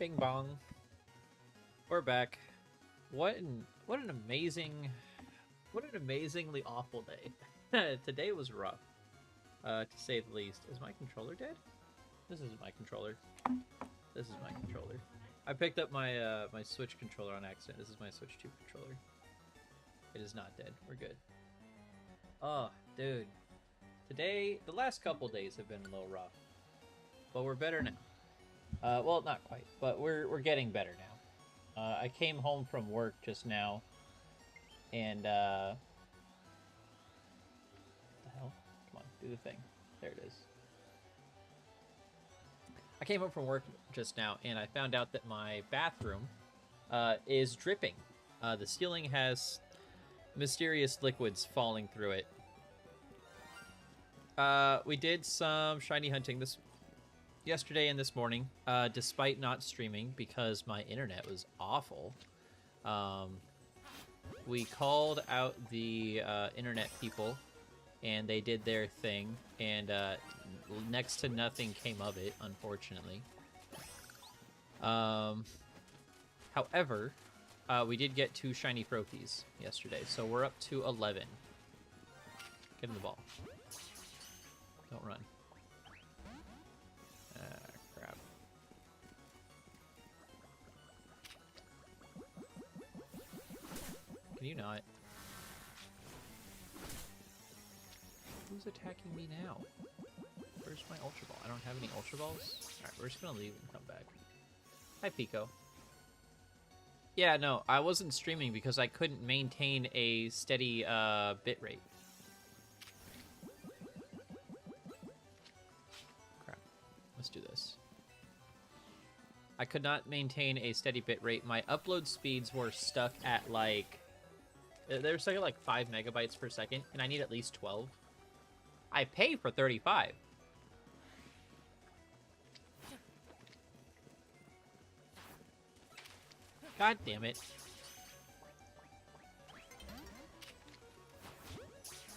Bing bong. We're back. What an amazingly awful day. Today was rough, to say the least. Is my controller dead? This isn't my controller. This is my controller. I picked up my my Switch controller on accident. This is my Switch 2 controller. It is not dead. We're good. Oh, dude. Today, the last couple days have been a little rough, but we're better now. Well, not quite, but we're getting better now. I came home from work just now, and what the hell? Come on, do the thing. There it is. I came home from work just now, and I found out that my bathroom is dripping. The ceiling has mysterious liquids falling through it. We did some shiny hunting yesterday and this morning, despite not streaming because my internet was awful. We called out the internet people, and they did their thing, and next to nothing came of it, unfortunately. However, we did get 2 shiny Froakies yesterday, so we're up to 11. Get in the ball. Don't run. Crap. Can you not? Who's attacking me now? Where's my Ultra Ball? I don't have any Ultra Balls? Alright, we're just gonna leave and come back. Hi, Pico. Yeah, no, I wasn't streaming because I couldn't maintain a steady bit rate. Crap. Let's do this. I could not maintain a steady bit rate. My upload speeds were stuck at like... They were stuck at like 5 megabytes per second, and I need at least 12. I pay for 35. God damn it.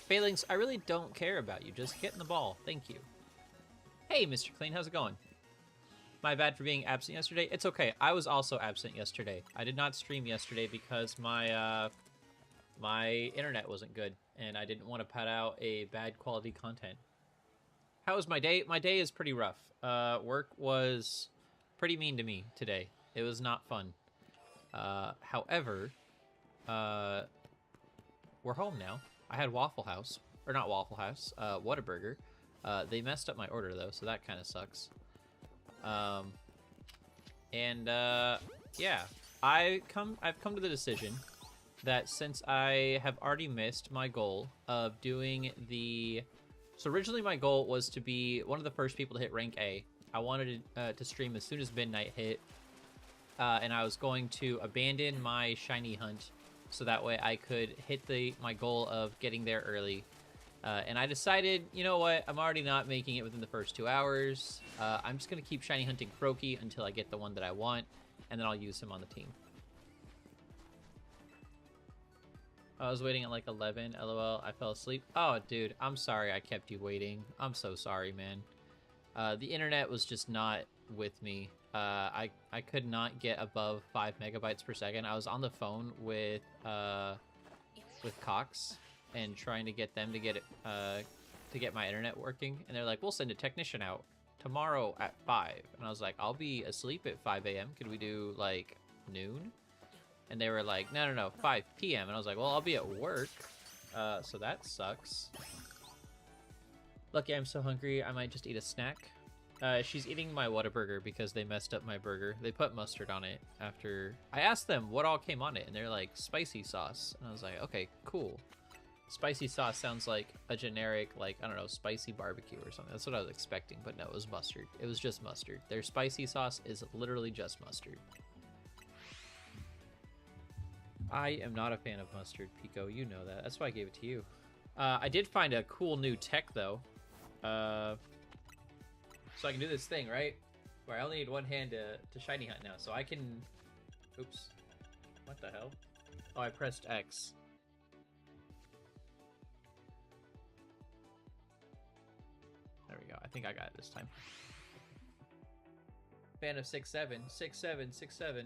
Failings, I really don't care about you. Just get in the ball. Thank you. Hey, Mr. Clean, how's it going? My bad for being absent yesterday. It's okay. I was also absent yesterday. I did not stream yesterday because my my internet wasn't good, and I didn't want to put out a bad quality content. How was my day? My day is pretty rough. Work was pretty mean to me today. It was not fun. However, we're home now. I had Waffle House, or not Waffle House, Whataburger. They messed up my order though, so that kind of sucks. Yeah, I've come to the decision that since I have already missed my goal of doing the... So originally my goal was to be one of the first people to hit rank A. I wanted to stream as soon as midnight hit, and I was going to abandon my shiny hunt so that way I could hit my goal of getting there early. And I decided, you know what, I'm already not making it within the first 2 hours. I'm just going to keep shiny hunting Froakie until I get the one that I want, and then I'll use him on the team. I was waiting at like 11, lol, I fell asleep. Oh, dude, I'm sorry I kept you waiting. I'm so sorry, man. The internet was just not with me. I could not get above 5 megabytes per second. I was on the phone with Cox and trying to get them to get it to get my internet working, and they're like, we'll send a technician out tomorrow at 5. And I was like, I'll be asleep at 5 a.m. Could we do like noon? And they were like, no, 5 p.m. And I was like, well, I'll be at work, so that sucks. Lucky I'm so hungry, I might just eat a snack. She's eating my Whataburger because they messed up my burger. They put mustard on it after... I asked them what all came on it, and they're like, spicy sauce. And I was like, okay, cool. Spicy sauce sounds like a generic, like, I don't know, spicy barbecue or something. That's what I was expecting, but no, it was mustard. It was just mustard. Their spicy sauce is literally just mustard. I am not a fan of mustard, Pico. You know that. That's why I gave it to you. I did find a cool new tech, though. So I can do this thing, right? Where I only need one hand to shiny hunt now. So I can... Oops. What the hell? Oh, I pressed X. There we go. I think I got it this time. Fan of 6-7. 6-7, 6-7.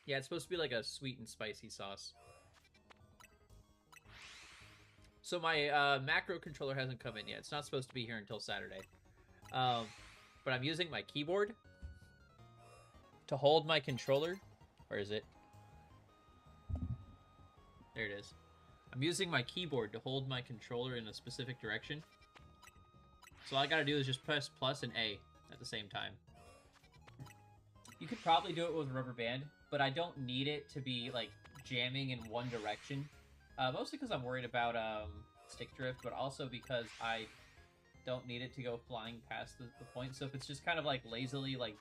Yeah, it's supposed to be like a sweet and spicy sauce. So my macro controller hasn't come in yet. It's not supposed to be here until Saturday. But I'm using my keyboard to hold my controller. Where is it? There it is. I'm using my keyboard to hold my controller in a specific direction. So all I gotta do is just press plus and A at the same time. You could probably do it with a rubber band, but I don't need it to be like jamming in one direction. Mostly because I'm worried about stick drift, but also because I don't need it to go flying past the point. So if it's just kind of like lazily like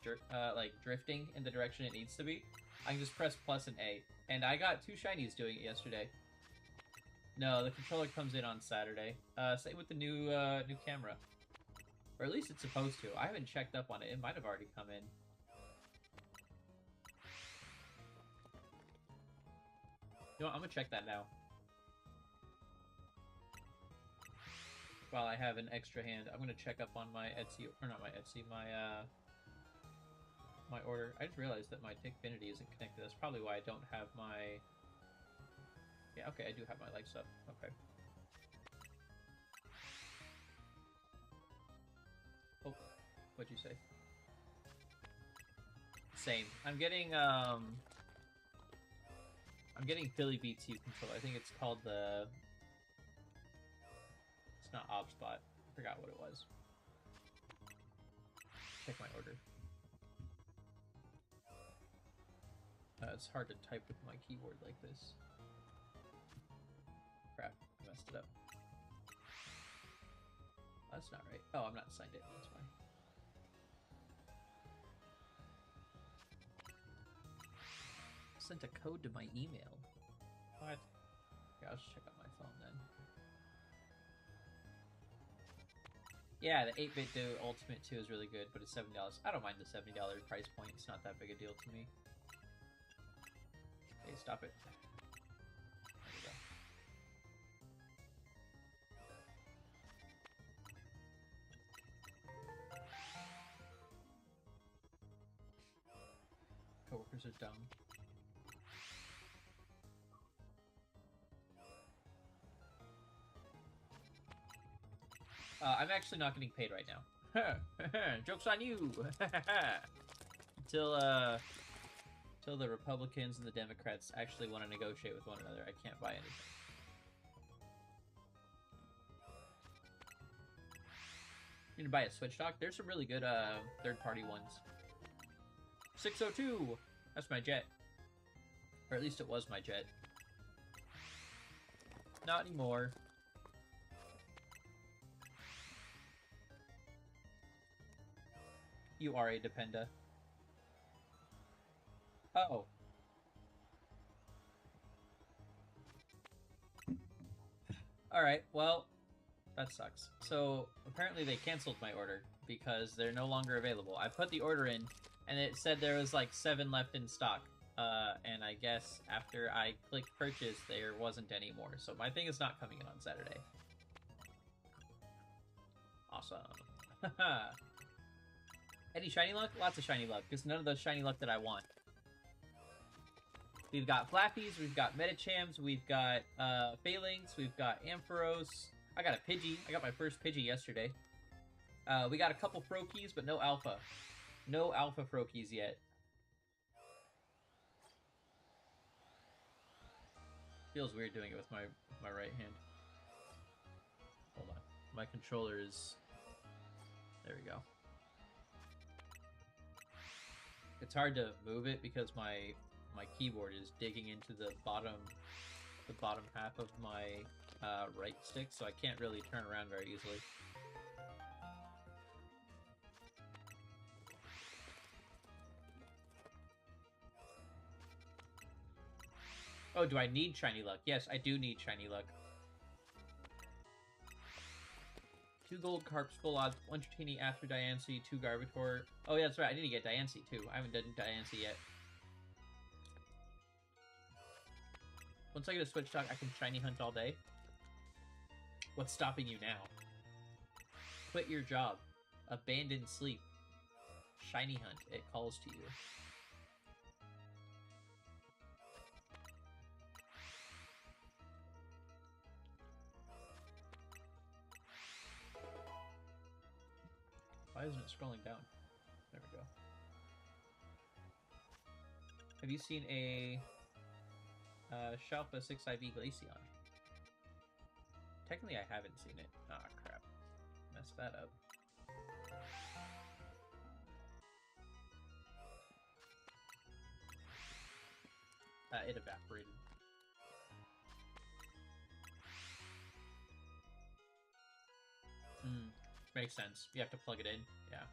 drifting in the direction it needs to be, I can just press plus and A. And I got 2 shinies doing it yesterday. No, the controller comes in on Saturday. Same with the new camera. Or at least it's supposed to. I haven't checked up on it. It might have already come in. You know what, I'm gonna check that now. While I have an extra hand, I'm gonna check up on my Etsy, or not my Etsy, my order. I just realized that my Tickfinity isn't connected. That's probably why I don't have my... Yeah, okay, I do have my lights up. Okay. Oh, what'd you say? Same. I'm getting Philly Beats U controller. I think it's called the... It's not ObSpot. I forgot what it was. Check my order. It's hard to type with my keyboard like this. Crap, I messed it up. That's not right. Oh, I'm not signed in. That's why. Sent a code to my email. What? Okay, I'll just check out my phone then. Yeah, the 8-bit do Ultimate 2 is really good, but it's $70. I don't mind the $70 price point. It's not that big a deal to me. Hey, stop it. There we go. Coworkers are dumb. I'm actually not getting paid right now. Joke's on you! Until the Republicans and the Democrats actually want to negotiate with one another, I can't buy anything. You need to buy a Switch dock? There's some really good third-party ones. 602! That's my jet. Or at least it was my jet. Not anymore. You are a Dependa. Oh. Alright, well, that sucks. So, apparently they canceled my order because they're no longer available. I put the order in, and it said there was like 7 left in stock. And I guess after I clicked purchase, there wasn't any more. So my thing is not coming in on Saturday. Awesome. Any shiny luck? Lots of shiny luck. Just none of the shiny luck that I want. We've got Flappies, we've got Metachams, we've got Phalanx, we've got Ampharos. I got a Pidgey. I got my first Pidgey yesterday. We got a couple Froakies, but no Alpha. No Alpha Froakies yet. Feels weird doing it with my right hand. Hold on. My controller is... There we go. It's hard to move it because my keyboard is digging into the bottom half of my right stick, so I can't really turn around very easily. Oh, do I need shiny luck? Yes, I do need shiny luck. 2 gold carps, full odds, 1 Tratini after Diancie, 2 Garbator. Oh, yeah, that's right. I need to get Diancie, too. I haven't done Diancie yet. Once I get a Switch dock, I can shiny hunt all day. What's stopping you now? Quit your job. Abandon sleep. Shiny hunt. It calls to you. Why isn't it scrolling down? There we go. Have you seen a Shalpha 6IV Glaceon? Technically, I haven't seen it. Ah, crap. Messed that up. It evaporated. Makes sense. You have to plug it in. Yeah.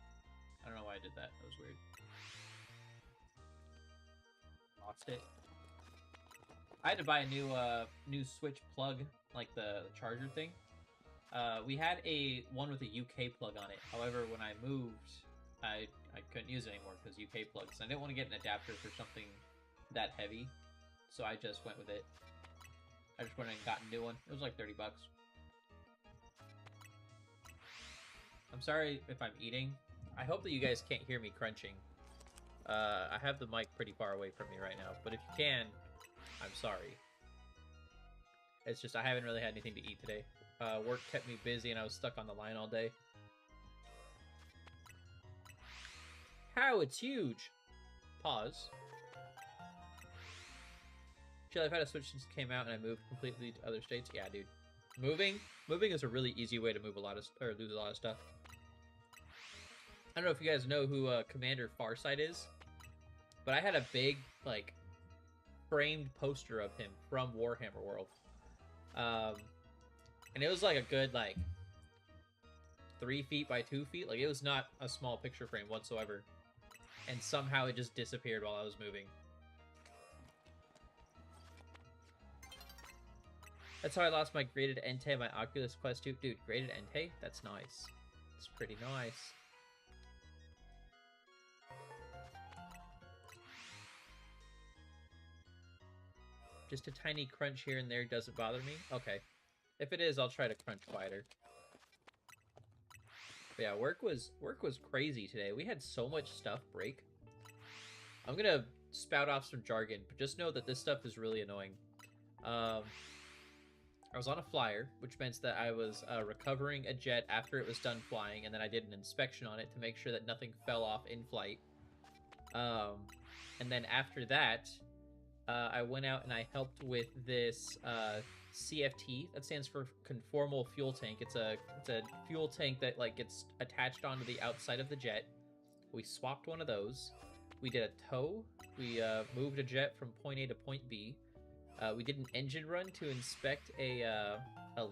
I don't know why I did that. That was weird. Lost it. I had to buy a new Switch plug, like the charger thing. We had one with a UK plug on it. However, when I moved, I couldn't use it anymore because UK plugs. I didn't want to get an adapter for something that heavy, so I just went with it. I just went and got a new one. It was like 30 bucks. I'm sorry if I'm eating. I hope that you guys can't hear me crunching. I have the mic pretty far away from me right now, but if you can, I'm sorry. It's just I haven't really had anything to eat today. Work kept me busy and I was stuck on the line all day. How? It's huge! Pause. Chill, I've had a Switch since it came out and I moved completely to other states. Yeah, dude. Moving is a really easy way to move a lot of, or lose a lot of stuff. I don't know if you guys know who Commander Farsight is, but I had a big, like, framed poster of him from Warhammer World. And it was like a good, like, 3 feet by 2 feet. Like, it was not a small picture frame whatsoever. And somehow it just disappeared while I was moving. That's how I lost my graded Entei and my Oculus Quest 2. Dude, graded Entei? That's nice. It's pretty nice. Just a tiny crunch here and there doesn't bother me? Okay. If it is, I'll try to crunch quieter. But yeah, work was crazy today. We had so much stuff break. I'm gonna spout off some jargon, but just know that this stuff is really annoying. I was on a flyer, which meant that I was recovering a jet after it was done flying, and then I did an inspection on it to make sure that nothing fell off in flight. And then after that, I went out and I helped with this CFT. That stands for conformal fuel tank. It's a fuel tank that like gets attached onto the outside of the jet. We swapped one of those. We did a tow. We moved a jet from point A to point B. We did an engine run to inspect a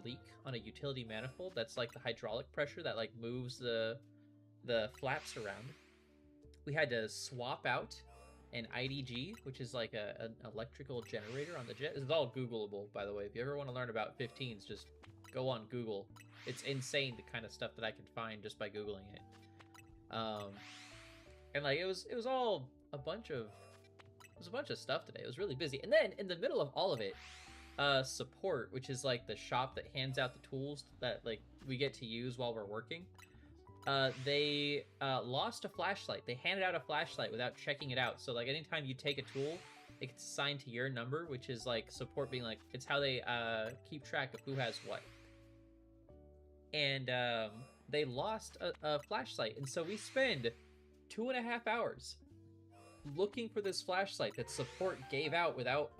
leak on a utility manifold. That's like the hydraulic pressure that like moves the flaps around. We had to swap out an IDG, which is like an electrical generator on the jet. This is all Googleable, by the way. If you ever want to learn about 15s, just go on Google. It's insane the kind of stuff that I can find just by Googling it. And like it was all a bunch of stuff today. It was really busy. And then in the middle of all of it, support, which is like the shop that hands out the tools that like we get to use while we're working. They lost a flashlight. They handed out a flashlight without checking it out. So like anytime you take a tool, it gets assigned to your number, which is like support being like, it's how they keep track of who has what. And they lost a flashlight. And so we spend 2.5 hours looking for this flashlight that support gave out without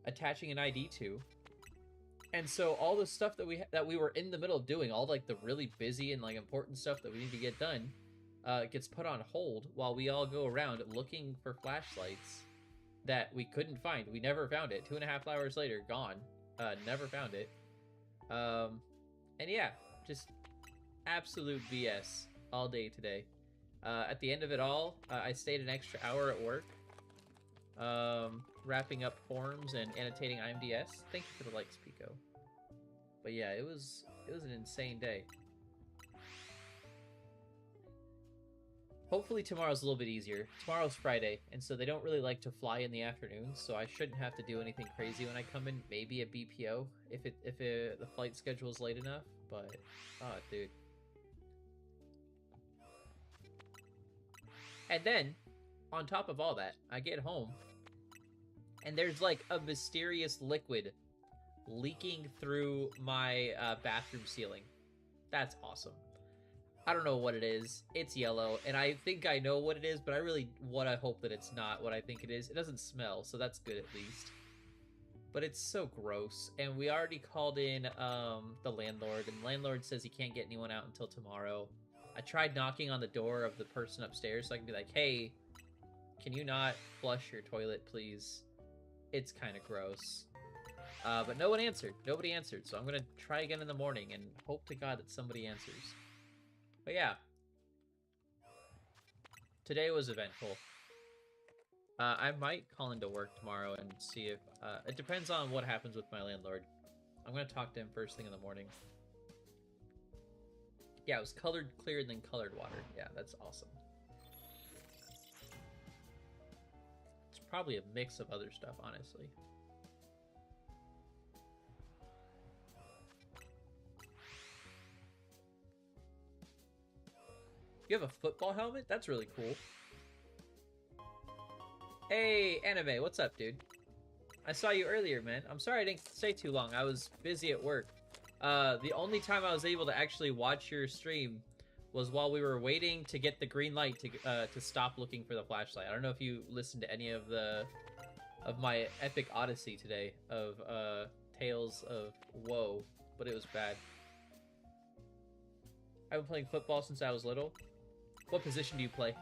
attaching an ID to. And so all the stuff that we were in the middle of doing, all like the really busy and like important stuff that we need to get done, gets put on hold while we all go around looking for flashlights that we couldn't find. We never found it. 2.5 hours later, gone. Never found it. And yeah, just absolute BS all day today. At the end of it all, I stayed an extra hour at work, wrapping up forms and annotating IMDS. Thank you for the likes, Pico. But yeah, it was an insane day. Hopefully tomorrow's a little bit easier. Tomorrow's Friday, and so they don't really like to fly in the afternoons, so I shouldn't have to do anything crazy when I come in. Maybe a BPO if the flight schedule is late enough, but oh, dude. And then, on top of all that, I get home, and there's like a mysterious liquid leaking through my bathroom ceiling. That's awesome. I don't know what it is. It's yellow, and I think I know what it is, but I really want to hope that it's not what I think it is. It doesn't smell, so that's good at least. But it's so gross, and we already called in the landlord, and the landlord says he can't get anyone out until tomorrow. I tried knocking on the door of the person upstairs so I can be like, hey, can you not flush your toilet, please? It's kind of gross. But no one answered. Nobody answered, so I'm going to try again in the morning and hope to God that somebody answers. But yeah. Today was eventful. I might call into work tomorrow and see if... it depends on what happens with my landlord. I'm going to talk to him first thing in the morning. Yeah, it was colored clear and then colored water. Yeah, that's awesome. It's probably a mix of other stuff, honestly. You have a football helmet? That's really cool. Hey, Anime, what's up, dude? I saw you earlier, man. I'm sorry I didn't stay too long. I was busy at work. The only time I was able to actually watch your stream was while we were waiting to get the green light to stop looking for the flashlight. I don't know if you listened to any of my epic odyssey today of Tales of Woe, but it was bad. I've been playing football since I was little. What position do you play?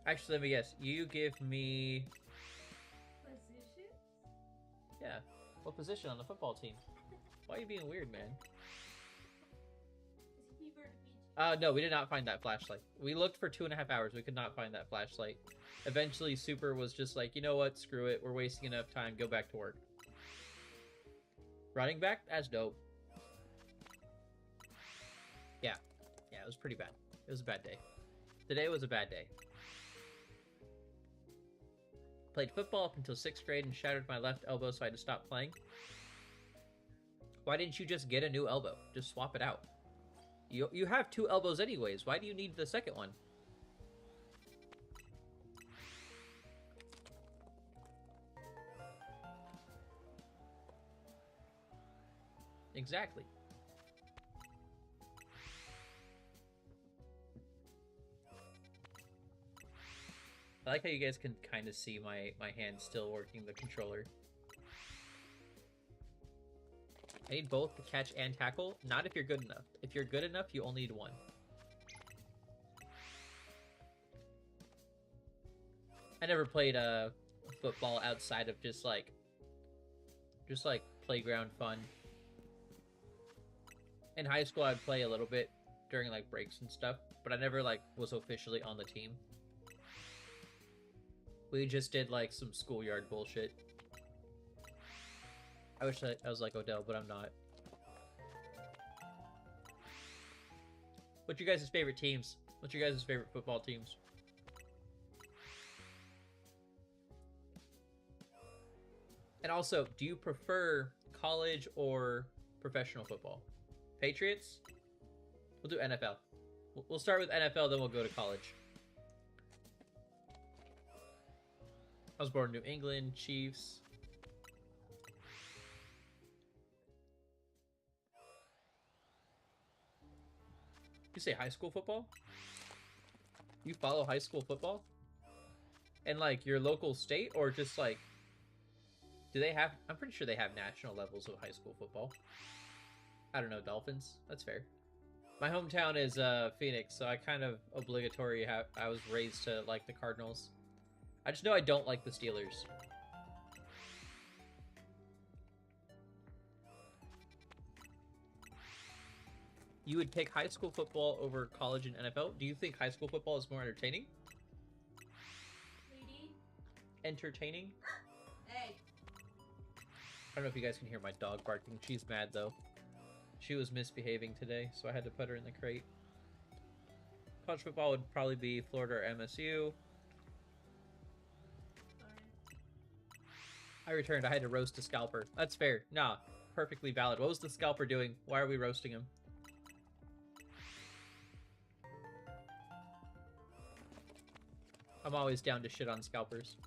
Actually, let me guess. You give me... Position? Yeah. What position on the football team? Why are you being weird, man? No, we did not find that flashlight. We looked for 2.5 hours. We could not find that flashlight. Eventually, Super was just like, you know what? Screw it. We're wasting enough time. Go back to work. Running back? That's dope. Yeah. Yeah, it was pretty bad. It was a bad day. Today was a bad day. Played football up until 6th grade and shattered my left elbow, so I had to stop playing. Why didn't you just get a new elbow? Just swap it out. You have 2 elbows anyways. Why do you need the second one? Exactly. I like how you guys can kind of see my hand still working the controller. I need both to catch and tackle. Not if you're good enough. If you're good enough, you only need one. I never played football outside of just like playground fun. In high school, I'd play a little bit during like breaks and stuff, but I never like was officially on the team. We just did like some schoolyard bullshit. I wish I was like Odell, but I'm not. What's your guys' favorite teams? What's your guys' favorite football teams? And also, do you prefer college or professional football? Patriots? We'll do NFL. We'll start with NFL, then we'll go to college. I was born in New England, Chiefs. You say high school football? You follow high school football? And like your local state, or just like, do they have, I'm pretty sure they have national levels of high school football. I don't know, Dolphins? That's fair. My hometown is Phoenix, so I kind of obligatory I was raised to like the Cardinals. I just know I don't like the Steelers. You would pick high school football over college and NFL? Do you think high school football is more entertaining? Lady? Entertaining? Hey. I don't know if you guys can hear my dog barking. She's mad, though. She was misbehaving today, so I had to put her in the crate. College football would probably be Florida or MSU. I returned. I had to roast a scalper. That's fair. Nah, perfectly valid. What was the scalper doing? Why are we roasting him? I'm always down to shit on scalpers.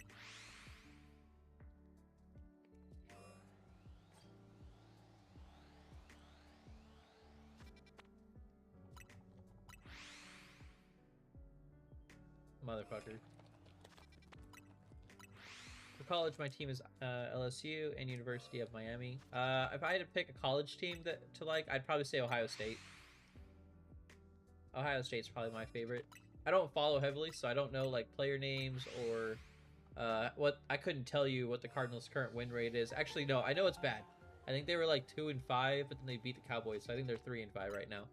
Motherfucker. For college, my team is LSU and University of Miami. If I had to pick a college team to like, I'd probably say Ohio State. Ohio State's probably my favorite. I don't follow heavily, so I don't know like player names or what. I couldn't tell you what the Cardinals' current win rate is. Actually, no, I know it's bad. I think they were like 2-5, but then they beat the Cowboys, so I think they're 3-5 right now.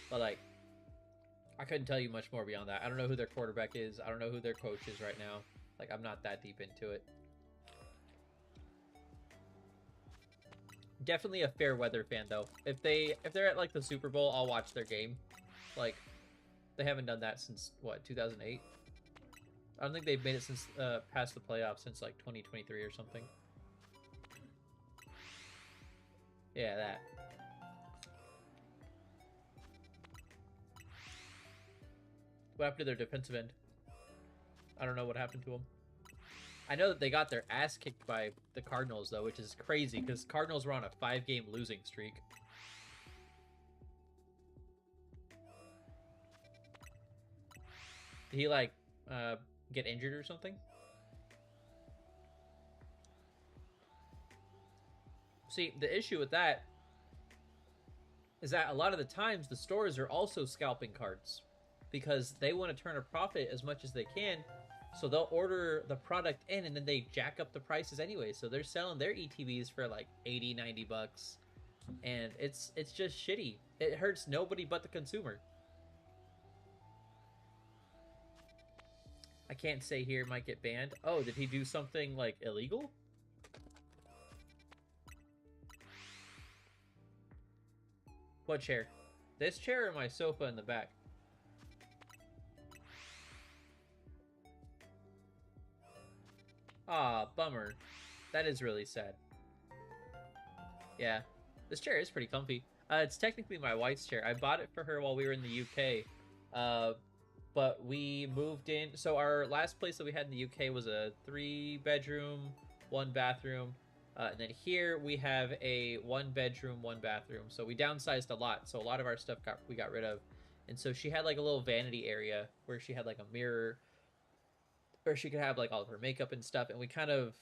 But like, I couldn't tell you much more beyond that. I don't know who their quarterback is. I don't know who their coach is right now. Like, I'm not that deep into it. Definitely a fair weather fan though. If they're at like the Super Bowl, I'll watch their game. Like, they haven't done that since what, 2008? I don't think they've made it since past the playoffs since like 2023 or something. Yeah, that. What happened to their defensive end? I don't know what happened to them. I know that they got their ass kicked by the Cardinals, though, which is crazy, because Cardinals were on a 5-game losing streak. Did he, like, get injured or something? See, the issue with that is that a lot of the times the stores are also scalping cards because they want to turn a profit as much as they can. So they'll order the product in and then they jack up the prices anyway. So they're selling their ETBs for like 80, 90 bucks. And it's just shitty. It hurts nobody but the consumer. I can't say here might get banned. Oh, did he do something like illegal? What chair? This chair or my sofa in the back? Ah, bummer. That is really sad. Yeah, this chair is pretty comfy. It's technically my wife's chair. I bought it for her while we were in the UK. But we moved in. So our last place that we had in the UK was a 3-bedroom, 1-bathroom. And then here we have a 1-bedroom, 1-bathroom. So we downsized a lot. So a lot of our stuff we got rid of. And so she had like a little vanity area where she had like a mirror where she could have like all of her makeup and stuff. And we kind of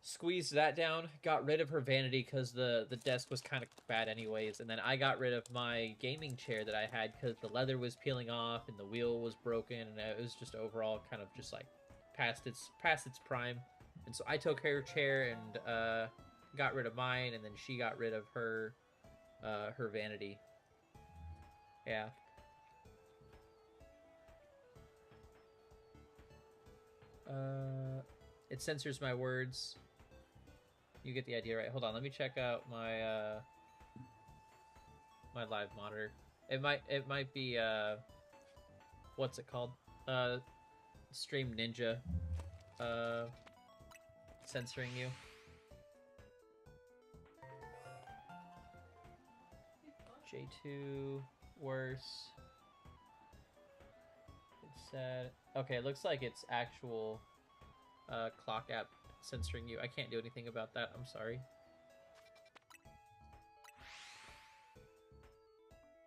squeezed that down, got rid of her vanity because the desk was kind of bad anyways. And then I got rid of my gaming chair that I had because the leather was peeling off and the wheel was broken. And it was just overall kind of just like past its prime. And so I took her chair and got rid of mine, and then she got rid of her vanity. Yeah. It censors my words. You get the idea, right? Hold on, let me check out my my live monitor. It might be what's it called? Stream Ninja. Censoring you. J2 worse. It's sad. Okay, it looks like it's actual clock app censoring you. I can't do anything about that. I'm sorry.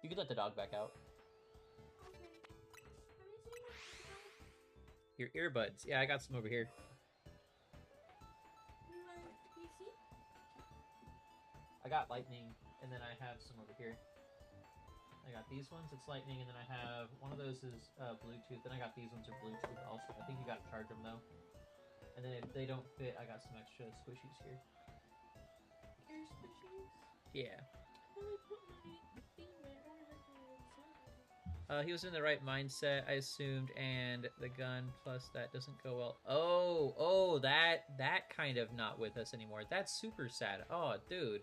You can let the dog back out. Your earbuds. Yeah, I got some over here. I got lightning, and then I have some over here. I got these ones, it's lightning, and then I have one of those is Bluetooth, then I got these ones are Bluetooth also. I think you gotta charge them though. And then if they don't fit, I got some extra squishies here. Your squishies? Yeah. Well, I put my thing there. I don't have to. He was in the right mindset, I assumed, and the gun plus that doesn't go well. Oh, that kind of not with us anymore. That's super sad. Oh, dude.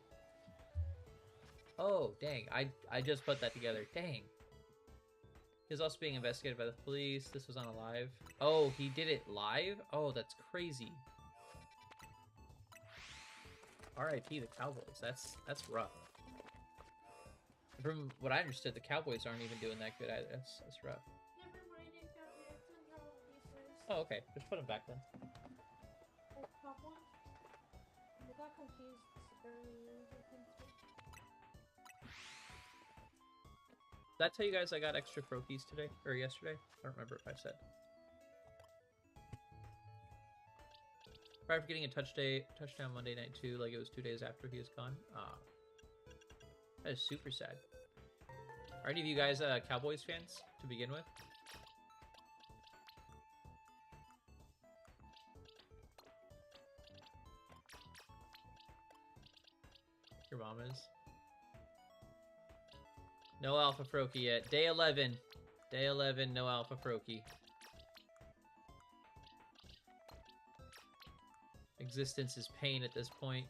Oh, dang. I just put that together. Dang. He's also being investigated by the police. This was on a live. Oh, he did it live? Oh, that's crazy. R.I.P. the Cowboys. That's rough. From what I understood, the Cowboys aren't even doing that good either. That's rough. Never mind, it got reacted on pieces. Oh, okay. Just put them back then. Oh, top one? I got confused earlier. Did I tell you guys I got extra Froakies today? Or yesterday? I don't remember if I said. Right after getting a touchdown Monday night too, like it was 2 days after he was gone. Ah. That is super sad. Are any of you guys Cowboys fans to begin with? Your mom is. No Alpha Froakie yet. Day 11. Day 11, no Alpha Froakie. Existence is pain at this point.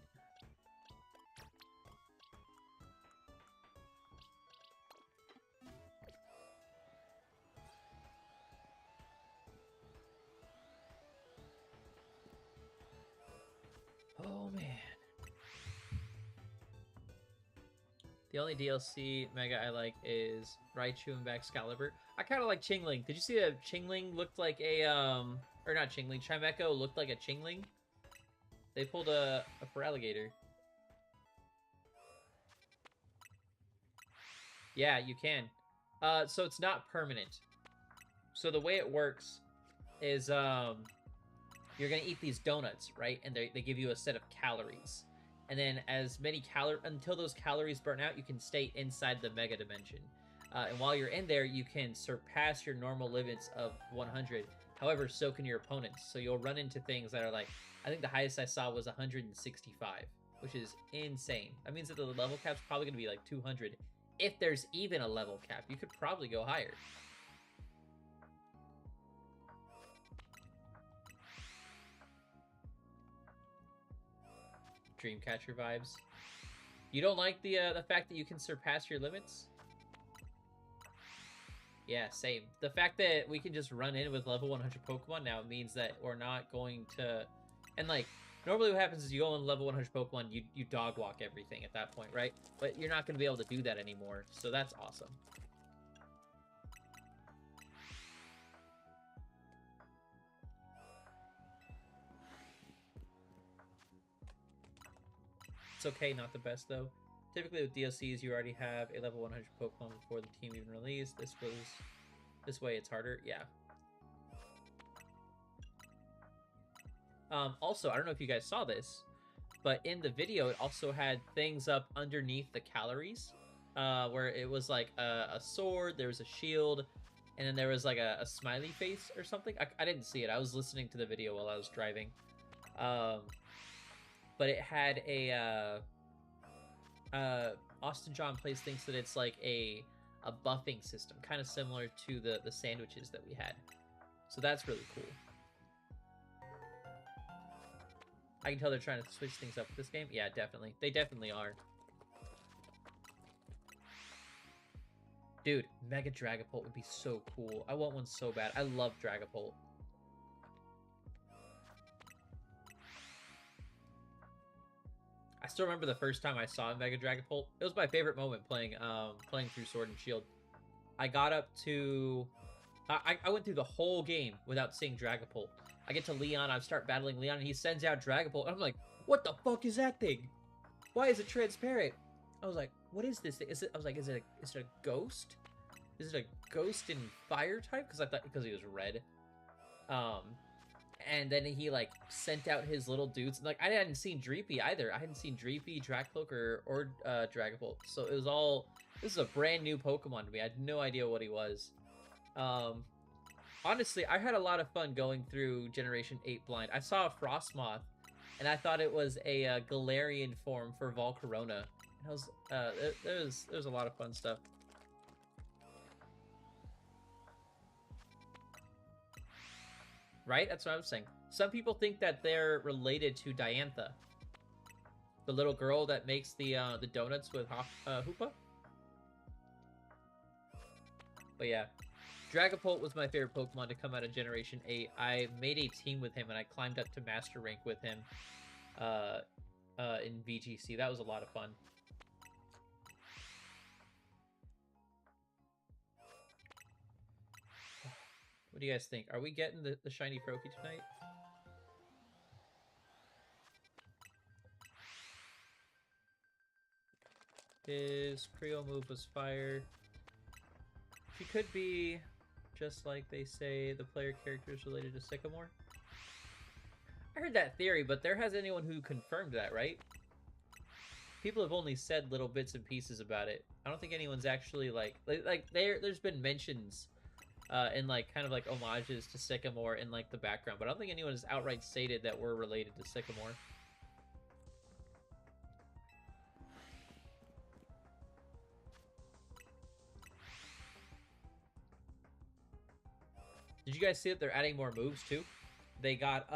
Oh, man. The only DLC mega I like is Raichu and Excalibur. I kind of like Chingling. Did you see that Chingling looked like a, or not Chingling, Chimecho looked like a Chingling? They pulled a Feraligatr. Yeah, you can. So it's not permanent. So the way it works is, you're gonna eat these donuts, right? And they give you a set of calories. And then as many until those calories burn out, you can stay inside the mega dimension. And while you're in there, you can surpass your normal limits of 100. However, so can your opponents. So you'll run into things that are like, I think the highest I saw was 165, which is insane. That means that the level cap's probably gonna be like 200. If there's even a level cap, you could probably go higher. Dreamcatcher vibes. You don't like the fact that you can surpass your limits? Yeah, same. The fact that we can just run in with level 100 Pokemon now means that we're not going to... And, like, normally what happens is you go in level 100 Pokemon, you dog walk everything at that point, right? But you're not going to be able to do that anymore, so that's awesome. It's okay, not the best, though. Typically with DLCs, you already have a level 100 Pokemon before the team even released. This way it's harder. Yeah. Also, I don't know if you guys saw this, but in the video, it also had things up underneath the calories, where it was like a sword, there was a shield, and then there was like a smiley face or something. I didn't see it. I was listening to the video while I was driving. But it had a... Austin John Plays thinks that it's like a buffing system, kind of similar to the sandwiches that we had. So that's really cool. I can tell they're trying to switch things up with this game. Yeah, definitely. They definitely are. Dude, Mega Dragapult would be so cool. I want one so bad. I love Dragapult. I still remember the first time I saw Mega Dragapult. It was my favorite moment playing through Sword and Shield. I got up to... I went through the whole game without seeing Dragapult. I get to Leon, I start battling Leon, and he sends out Dragapult, and I'm like, what the fuck is that thing? Why is it transparent? I was like, what is this thing? Is it a ghost? Is it a ghost in fire type? Because he was red. And then he, like, sent out his little dudes. Like, I hadn't seen Dreepy either. I hadn't seen Dreepy, Dracloak, or Dragapult. So it was all... This is a brand new Pokemon to me. I had no idea what he was. Honestly, I had a lot of fun going through Generation 8 blind. I saw a Frostmoth, and I thought it was a Galarian form for Volcarona. And I was... there was a lot of fun stuff. Right? That's what I was saying. Some people think that they're related to Diantha, the little girl that makes the donuts with Hoopa. But yeah, Dragapult was my favorite Pokemon to come out of Generation 8. I made a team with him, and I climbed up to Master Rank with him in VGC. That was a lot of fun. What do you guys think? Are we getting the shiny Froakie tonight? His Creo move was fire. She could be, just like they say, the player character is related to Sycamore. I heard that theory, but there hasn't anyone who confirmed that, right? People have only said little bits and pieces about it. I don't think anyone's actually there's been mentions and like kind of like homages to Sycamore in like the background, but I don't think anyone has outright stated that we're related to Sycamore. Did you guys see that they're adding more moves too? They got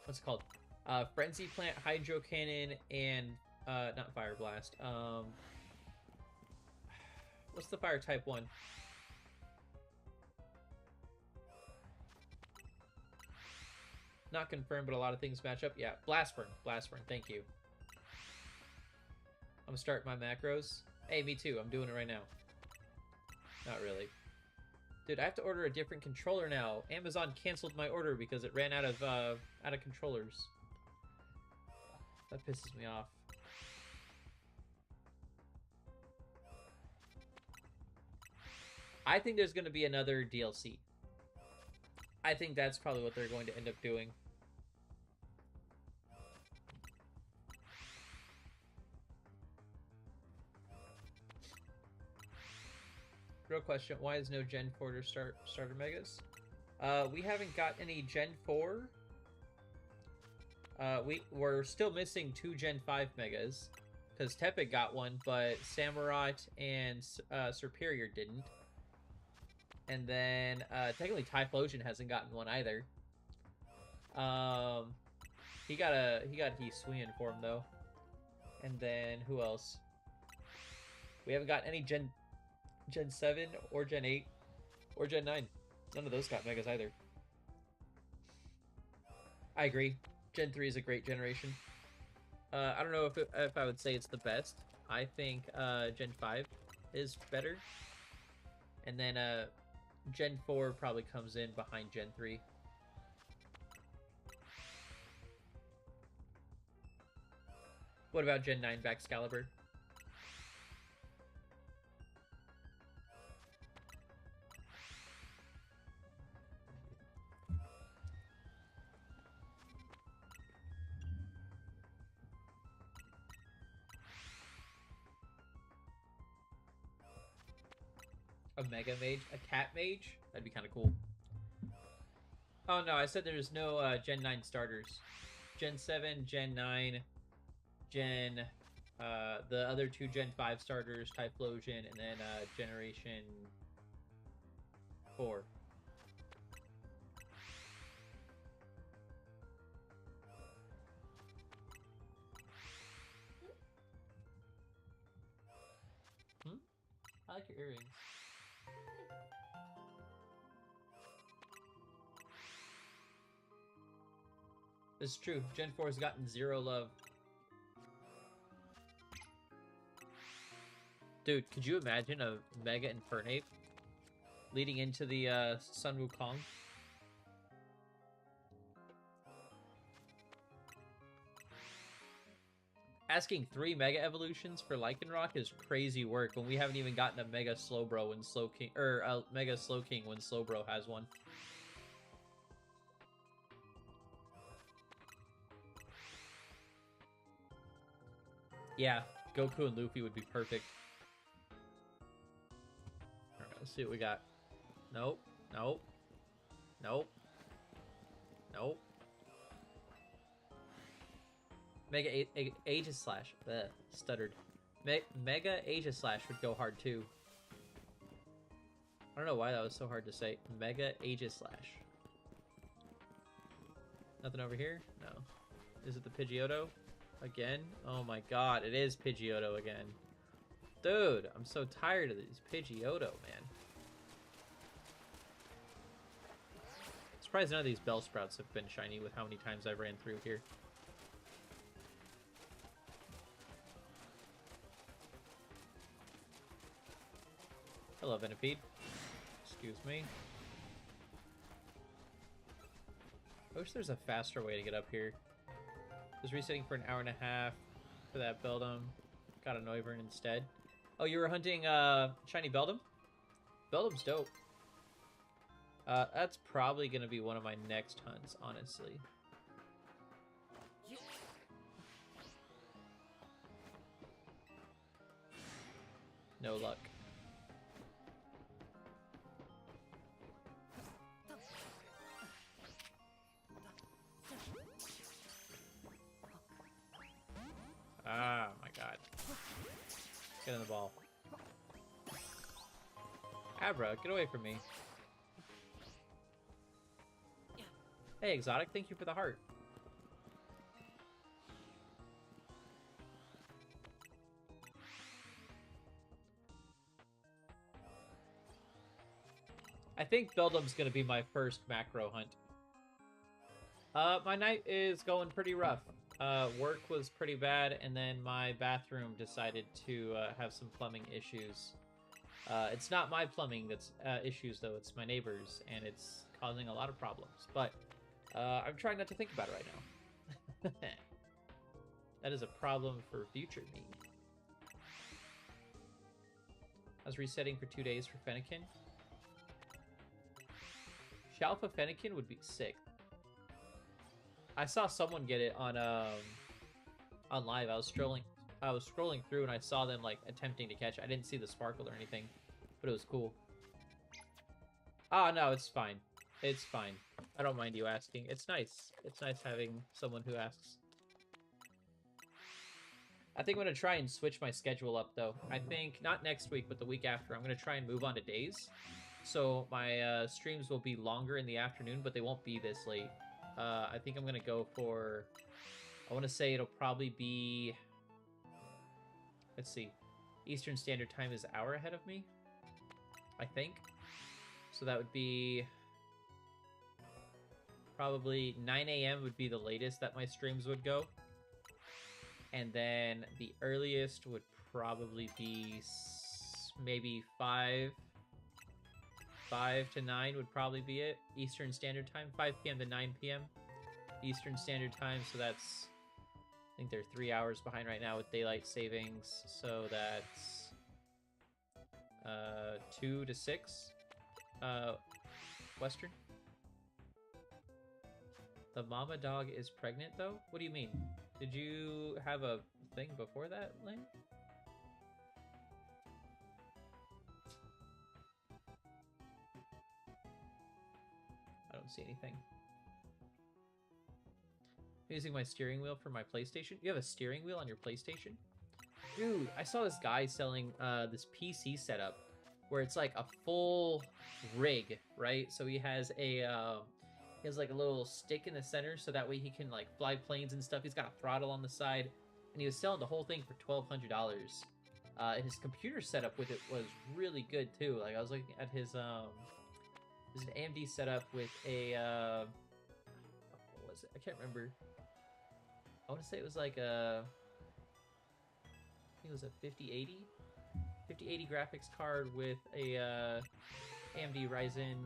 what's it called? Frenzy Plant, Hydro Cannon, and not Fire Blast. What's the fire type one? Not confirmed, but a lot of things match up. Yeah, Blast Burn. Blast Burn, thank you. I'm starting my macros. Hey, me too. I'm doing it right now. Not really. Dude, I have to order a different controller now. Amazon canceled my order because it ran out of controllers. That pisses me off. I think there's going to be another DLC. I think that's probably what they're going to end up doing. Real question, why is no Gen 4 to starter megas? We haven't got any Gen 4. We're still missing 2 Gen 5 megas. Because Tepig got one, but Samurott and Superior didn't. And then technically Typhlosion hasn't gotten one either. He got a Hisuian for him though. And then who else? We haven't got any Gen 7 or Gen 8 or Gen 9. None of those got megas either. I agree. Gen 3 is a great generation. I don't know if I would say it's the best. I think Gen 5 is better. And then Gen 4 probably comes in behind Gen 3. What about Gen 9 Baxcalibur? A Mega Mage? A Cat Mage? That'd be kind of cool. Oh no, I said there's no Gen 9 starters. Gen 7, Gen 9, Gen... the other 2 Gen 5 starters, Typhlosion, and then Generation 4. I like your earrings. This is true. Gen 4 has gotten 0 love. Dude, could you imagine a Mega Infernape leading into the Sun Wukong? Asking 3 Mega Evolutions for Lycanroc is crazy work when we haven't even gotten a Mega Slowbro when Slowking, or a Mega Slowking when Slowbro has one. Yeah, Goku and Luffy would be perfect. Alright, let's see what we got. Nope, nope, nope, nope. Mega Aegislash. Bleh, stuttered. Mega Aegislash would go hard too. I don't know why that was so hard to say. Mega Aegislash. Nothing over here? No. Is it the Pidgeotto? Again? Oh my god, it is Pidgeotto again. Dude, I'm so tired of these Pidgeotto, man. Surprised none of these bell sprouts have been shiny with how many times I've ran through here. Hello, Venipede. Excuse me. I wish there's a faster way to get up here. I was resetting for an hour and a half for that Beldum. Got a Noivern instead. Oh, you were hunting shiny Beldum? Beldum's dope. That's probably going to be one of my next hunts, honestly. No luck. Ah, my god. Get in the ball. Abra, get away from me. Hey, Exotic, thank you for the heart. I think Beldum's gonna be my first macro hunt. My night is going pretty rough. Work was pretty bad, and then my bathroom decided to have some plumbing issues. It's not my plumbing that's issues, though. It's my neighbor's, and it's causing a lot of problems. But I'm trying not to think about it right now. That is a problem for future me. I was resetting for 2 days for Fennekin. Shalpha Fennekin would be sick. I saw someone get it on live. I was scrolling through and I saw them like attempting to catch it. I didn't see the sparkle or anything, but it was cool. Ah, no, it's fine. It's fine. I don't mind you asking. It's nice. It's nice having someone who asks. I think I'm going to try and switch my schedule up, though. I think, not next week, but the week after, I'm going to try and move on to days. So my streams will be longer in the afternoon, but they won't be this late. I think I'm going to go for... I want to say it'll probably be... Let's see. Eastern Standard Time is an hour ahead of me, I think. So that would be... Probably 9 a.m. would be the latest that my streams would go. And then the earliest would probably be maybe 5 to 9 would probably be it. Eastern Standard Time, 5 p.m. to 9 p.m. Eastern Standard Time, so that's... I think they're 3 hours behind right now with daylight savings, so that's 2 to 6 Western. The mama dog is pregnant, though? What do you mean? Did you have a thing before that, Lane? I don't see anything. I'm using my steering wheel for my PlayStation. You have a steering wheel on your PlayStation? Dude, I saw this guy selling this PC setup where it's like a full rig, right? So he has like a little stick in the center so that way he can like fly planes and stuff. He's got a throttle on the side, and he was selling the whole thing for $1,200. His computer setup with it was really good too. Like I was looking at his there's an AMD setup with a what was it? I can't remember. I want to say it was like a, I think it was a 5080 graphics card with a AMD Ryzen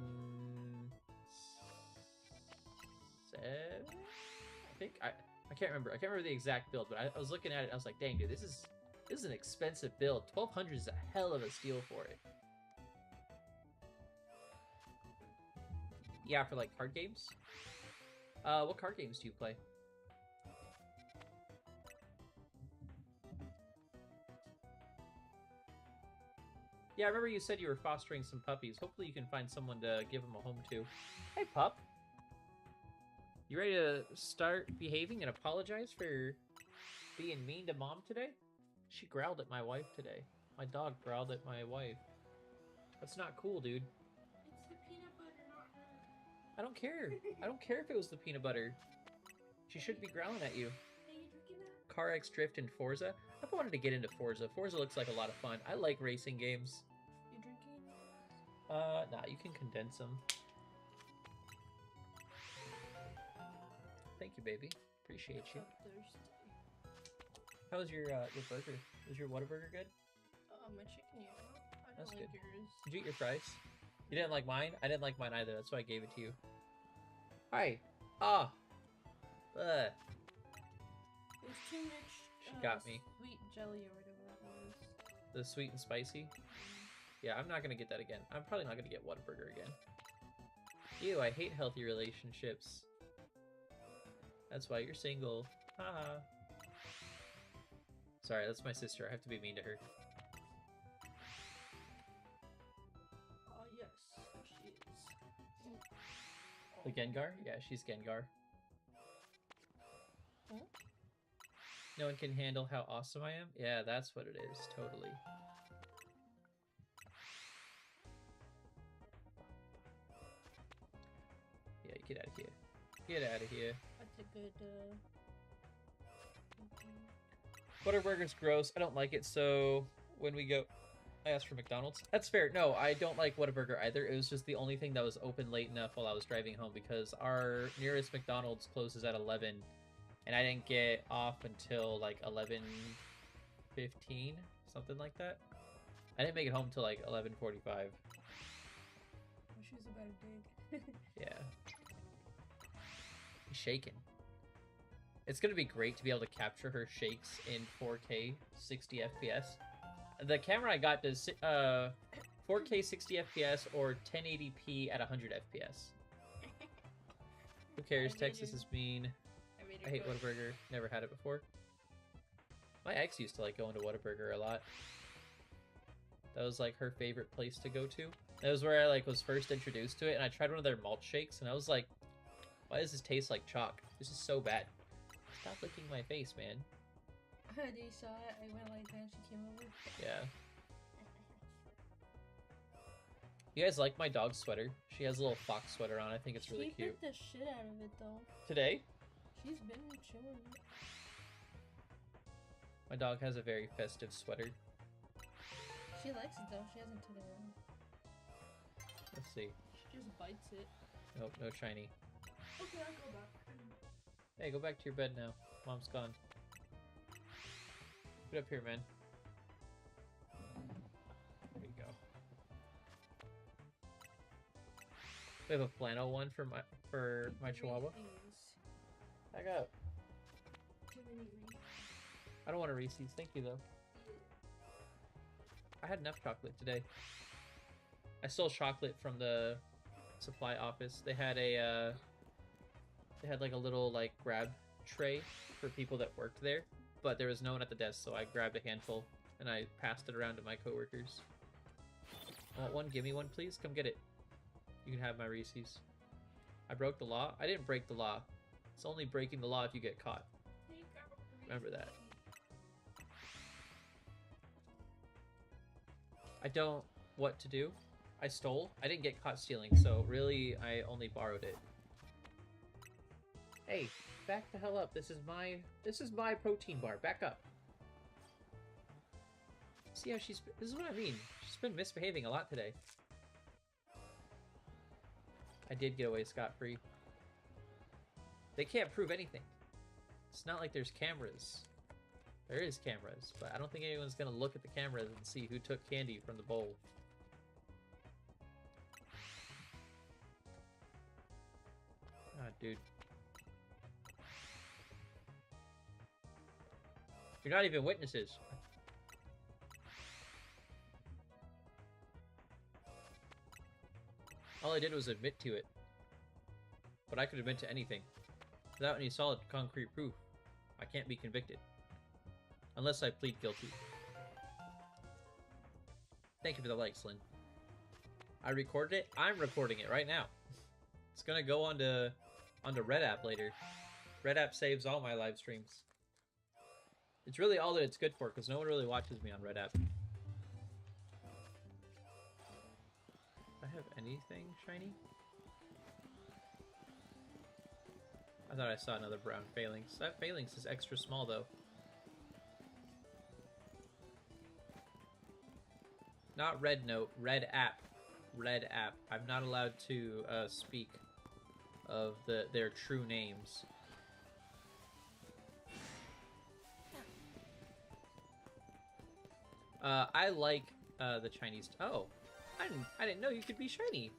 7, I think. I can't remember. I can't remember the exact build, but I was looking at it and I was like, dang, dude, this is an expensive build. 1,200 is a hell of a steal for it. Yeah, for like card games. What card games do you play? Yeah, I remember you said you were fostering some puppies. Hopefully you can find someone to give them a home to. Hey, pup. You ready to start behaving and apologize for being mean to mom today? She growled at my wife today. My dog growled at my wife. That's not cool, dude. It's the peanut butter, not her. I don't care. I don't care if it was the peanut butter. She shouldn't be growling at you. Are you drinking that? Car X Drift and Forza. I've wanted to get into Forza. Forza looks like a lot of fun. I like racing games. You drinking? Nah, you can condense them. thank you, baby. Appreciate you. I'm thirsty. How was your burger? Was your Whataburger good? My chicken, yeah. I don't That's like good. yours. Did you eat your fries? You didn't like mine? I didn't like mine either. That's why I gave it to you. Hi. Ah. Ugh. There's too much. She got me. Sweet jelly or whatever it was. The sweet and spicy? Yeah, I'm not gonna get that again. I'm probably not gonna get Whataburger again. Ew, I hate healthy relationships. That's why you're single. Haha. Sorry, that's my sister. I have to be mean to her. Oh, yes, she is. The Gengar? Yeah, she's Gengar. Huh? No one can handle how awesome I am? Yeah, that's what it is. Totally. Yeah, get out of here. Get out of here. That's a good, Whataburger's gross. I don't like it, so when we go... I asked for McDonald's. That's fair. No, I don't like Whataburger either. It was just the only thing that was open late enough while I was driving home because our nearest McDonald's closes at 11, and I didn't get off until like 11:15, something like that. I didn't make it home till like 11:45. She was about to dig. Yeah. He's shaking. It's gonna be great to be able to capture her shakes in 4K 60 FPS. The camera I got does 4K 60 FPS or 1080p at 100 FPS. Who cares? Texas is mean. I hate Whataburger. Never had it before. My ex used to like going to Whataburger a lot. That was like her favorite place to go to. That was where I like was first introduced to it, and I tried one of their malt shakes, and I was like, "Why does this taste like chalk? This is so bad." Stop licking my face, man. They saw it. I went like that. She came over. Yeah. You guys like my dog's sweater? She has a little fox sweater on. I think it's really cute. She bit the shit out of it though. Today? She's been chewing it. My dog has a very festive sweater. She likes it though. She hasn't today. Let's see. She just bites it. Nope, no shiny. Okay, I'll go back. Hey, go back to your bed now. Mom's gone. Get up here, man. There you go. We have a flannel one for my Chihuahua. Back up. Too many Reese's. I don't want a Reese's. Thank you though. I had enough chocolate today. I stole chocolate from the supply office. They had like a little like grab tray for people that worked there, but there was no one at the desk, so I grabbed a handful and I passed it around to my coworkers. Want one? Give me one, please. Come get it. You can have my Reese's. I broke the law? I didn't break the law. It's only breaking the law if you get caught. Remember that. I don't... What to do? I stole? I didn't get caught stealing, so really I only borrowed it. Hey, back the hell up. This is my protein bar. Back up. See how this is what I mean. She's been misbehaving a lot today. I did get away scot-free. They can't prove anything. It's not like there's cameras. There is cameras, but I don't think anyone's gonna look at the cameras and see who took candy from the bowl. Ah, dude. You're not even witnesses. All I did was admit to it. But I could admit to anything. Without any solid concrete proof, I can't be convicted. Unless I plead guilty. Thank you for the likes, Lynn. I recorded it. I'm recording it right now. It's gonna go onto Red App later. Red App saves all my live streams. It's really all that it's good for, because no one really watches me on Red App. I have anything shiny? I thought I saw another brown phalanx. That phalanx is extra small, though. Not Red Note, Red App. Red App. I'm not allowed to speak of their true names. I like the Chinese. Oh, I didn't know you could be shiny.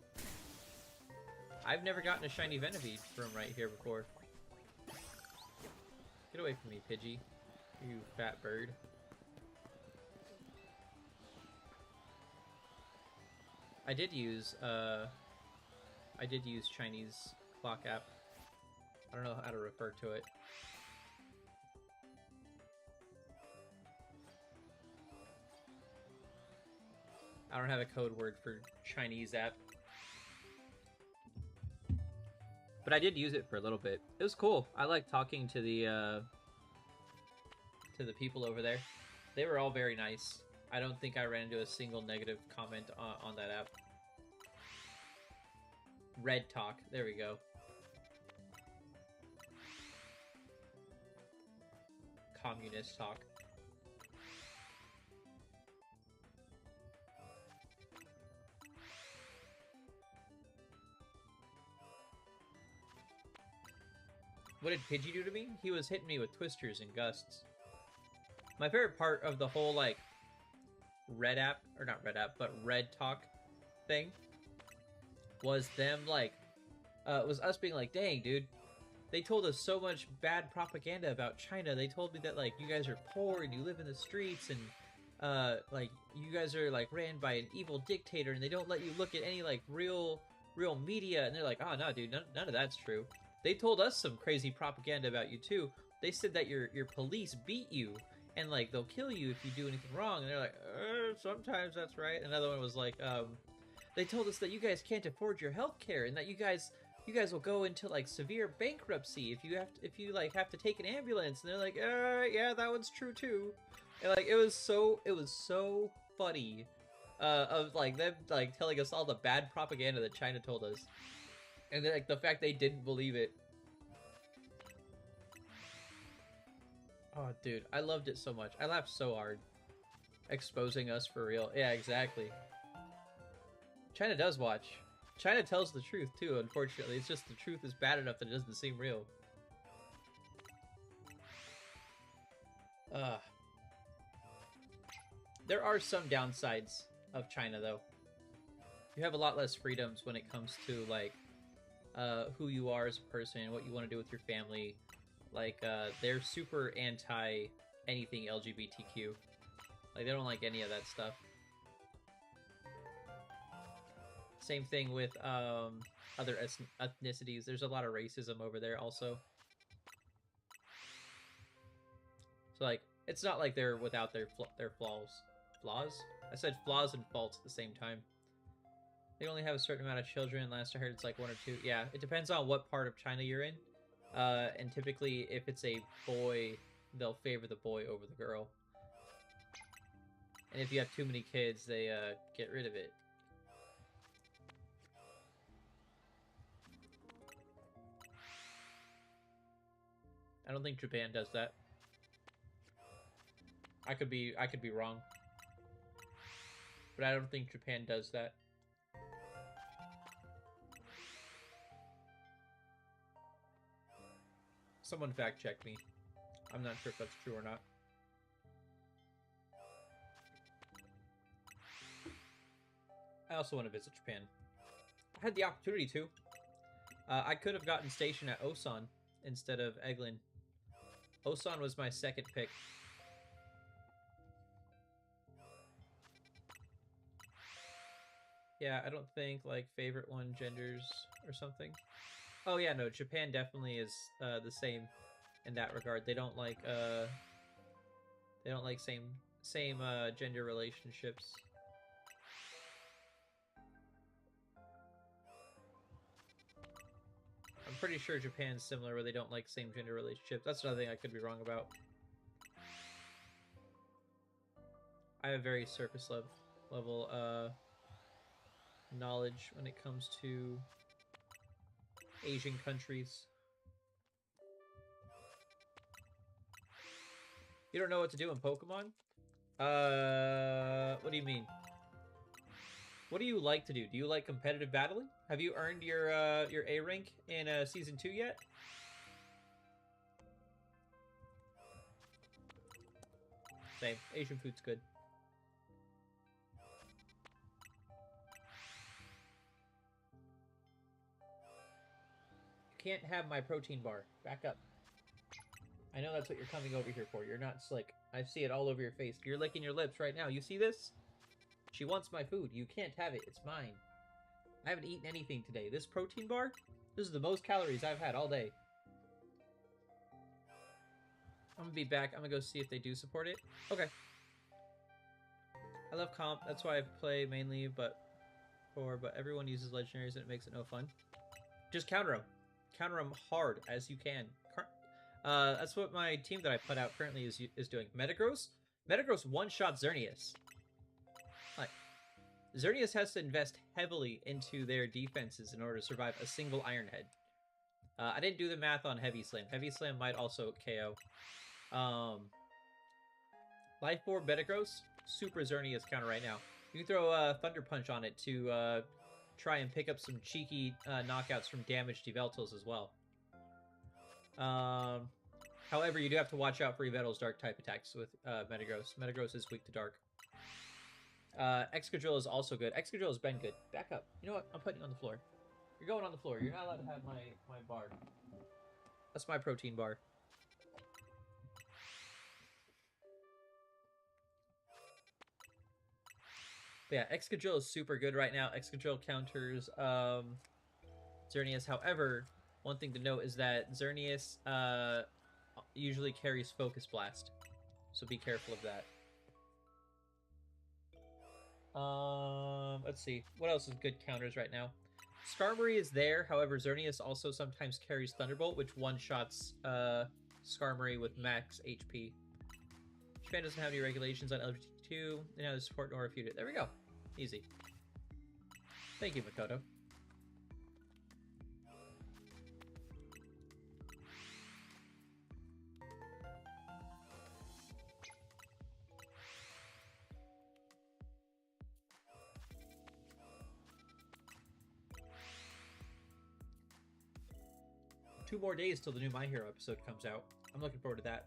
I've never gotten a shiny Venipede from right here before. Get away from me, Pidgey. You fat bird. I did use Chinese clock app. I don't know how to refer to it. I don't have a code word for Chinese app. But I did use it for a little bit. It was cool. I liked talking to the people over there. They were all very nice. I don't think I ran into a single negative comment on that app. Red Talk. There we go. Communist Talk. What did Pidgey do to me? He was hitting me with twisters and gusts. My favorite part of the whole, like, Red app, or not Red app, but Red Talk thing was them, like, was us being like, dang, dude, they told us so much bad propaganda about China. They told me that, like, you guys are poor and you live in the streets and, like, you guys are, like, ran by an evil dictator and they don't let you look at any, like, real media. And they're like, oh, no, dude, none of that's true. They told us some crazy propaganda about you, too. They said that your police beat you, and, like, they'll kill you if you do anything wrong. And they're like, sometimes that's right. Another one was like, they told us that you guys can't afford your health care, and that you guys will go into, like, severe bankruptcy if you have to take an ambulance. And they're like, yeah, that one's true, too. And, like, it was so funny, of, like, them, like, telling us all the bad propaganda that China told us. And then, like, the fact they didn't believe it. Oh, dude, I loved it so much. I laughed so hard. Exposing us for real. Yeah, exactly. China does watch. China tells the truth, too, unfortunately. It's just the truth is bad enough that it doesn't seem real. There are some downsides of China, though. You have a lot less freedoms when it comes to, like, who you are as a person, what you want to do with your family. Like, they're super anti anything LGBTQ. Like, they don't like any of that stuff. Same thing with other ethnicities. There's a lot of racism over there also. So, like, it's not like they're without their flaws. Flaws? I said flaws and faults at the same time. They only have a certain amount of children. Last I heard, it's like 1 or 2. Yeah, it depends on what part of China you're in. And typically, if it's a boy, they'll favor the boy over the girl. And if you have too many kids, they get rid of it. I don't think Japan does that. I could be wrong. But I don't think Japan does that. Someone fact check me. I'm not sure if that's true or not. I also want to visit Japan. I had the opportunity to. I could have gotten stationed at Osan instead of Eglin. Osan was my second pick. Yeah, I don't think, like, favorite one genders or something. Oh yeah, no, Japan definitely is the same in that regard. They don't like same gender relationships. I'm pretty sure Japan's similar where they don't like same gender relationships. That's another thing I could be wrong about. I have very surface level knowledge when it comes to Asian countries. You don't know what to do in Pokemon? What do you mean? What do you like to do? Do you like competitive battling? Have you earned your A rank in Season 2 yet? Same. Asian food's good. can't have my protein bar. Back up. I know that's what you're coming over here for. You're not slick. I see it all over your face. You're licking your lips right now. You see this? She wants my food. You can't have it. It's mine. I haven't eaten anything today. This protein bar, this is the most calories I've had all day. I'm gonna be back. I'm gonna go see if they do support it. Okay. I love comp. That's why I play mainly, but everyone uses legendaries and it makes it no fun. Just counter them. Counter them hard as you can. That's what my team that I put out currently is doing. Metagross one-shot Xerneas. Like, Xerneas has to invest heavily into their defenses in order to survive a single Iron Head. I didn't do the math on Heavy Slam. Heavy Slam might also KO. Life Orb Metagross, super Xerneas counter right now. You can throw Thunder Punch on it to try and pick up some cheeky knockouts from damaged Yveltals as well. However, you do have to watch out for Yveltal's dark type attacks with Metagross. Metagross is weak to dark. Excadrill is also good. Excadrill has been good. Back up. You know what? I'm putting you on the floor. You're going on the floor. You're not allowed to have my bar. That's my protein bar. But yeah, Excadrill is super good right now. Excadrill counters Xerneas. However, one thing to note is that Xerneas usually carries Focus Blast. So be careful of that. Let's see. What else is good counters right now? Skarmory is there. However, Xerneas also sometimes carries Thunderbolt, which one-shots Skarmory with max HP. Japan doesn't have any regulations on LGBT2. They neither support nor refute it. There we go. Easy. Thank you, Makoto. Two more days till the new My Hero episode comes out. I'm looking forward to that.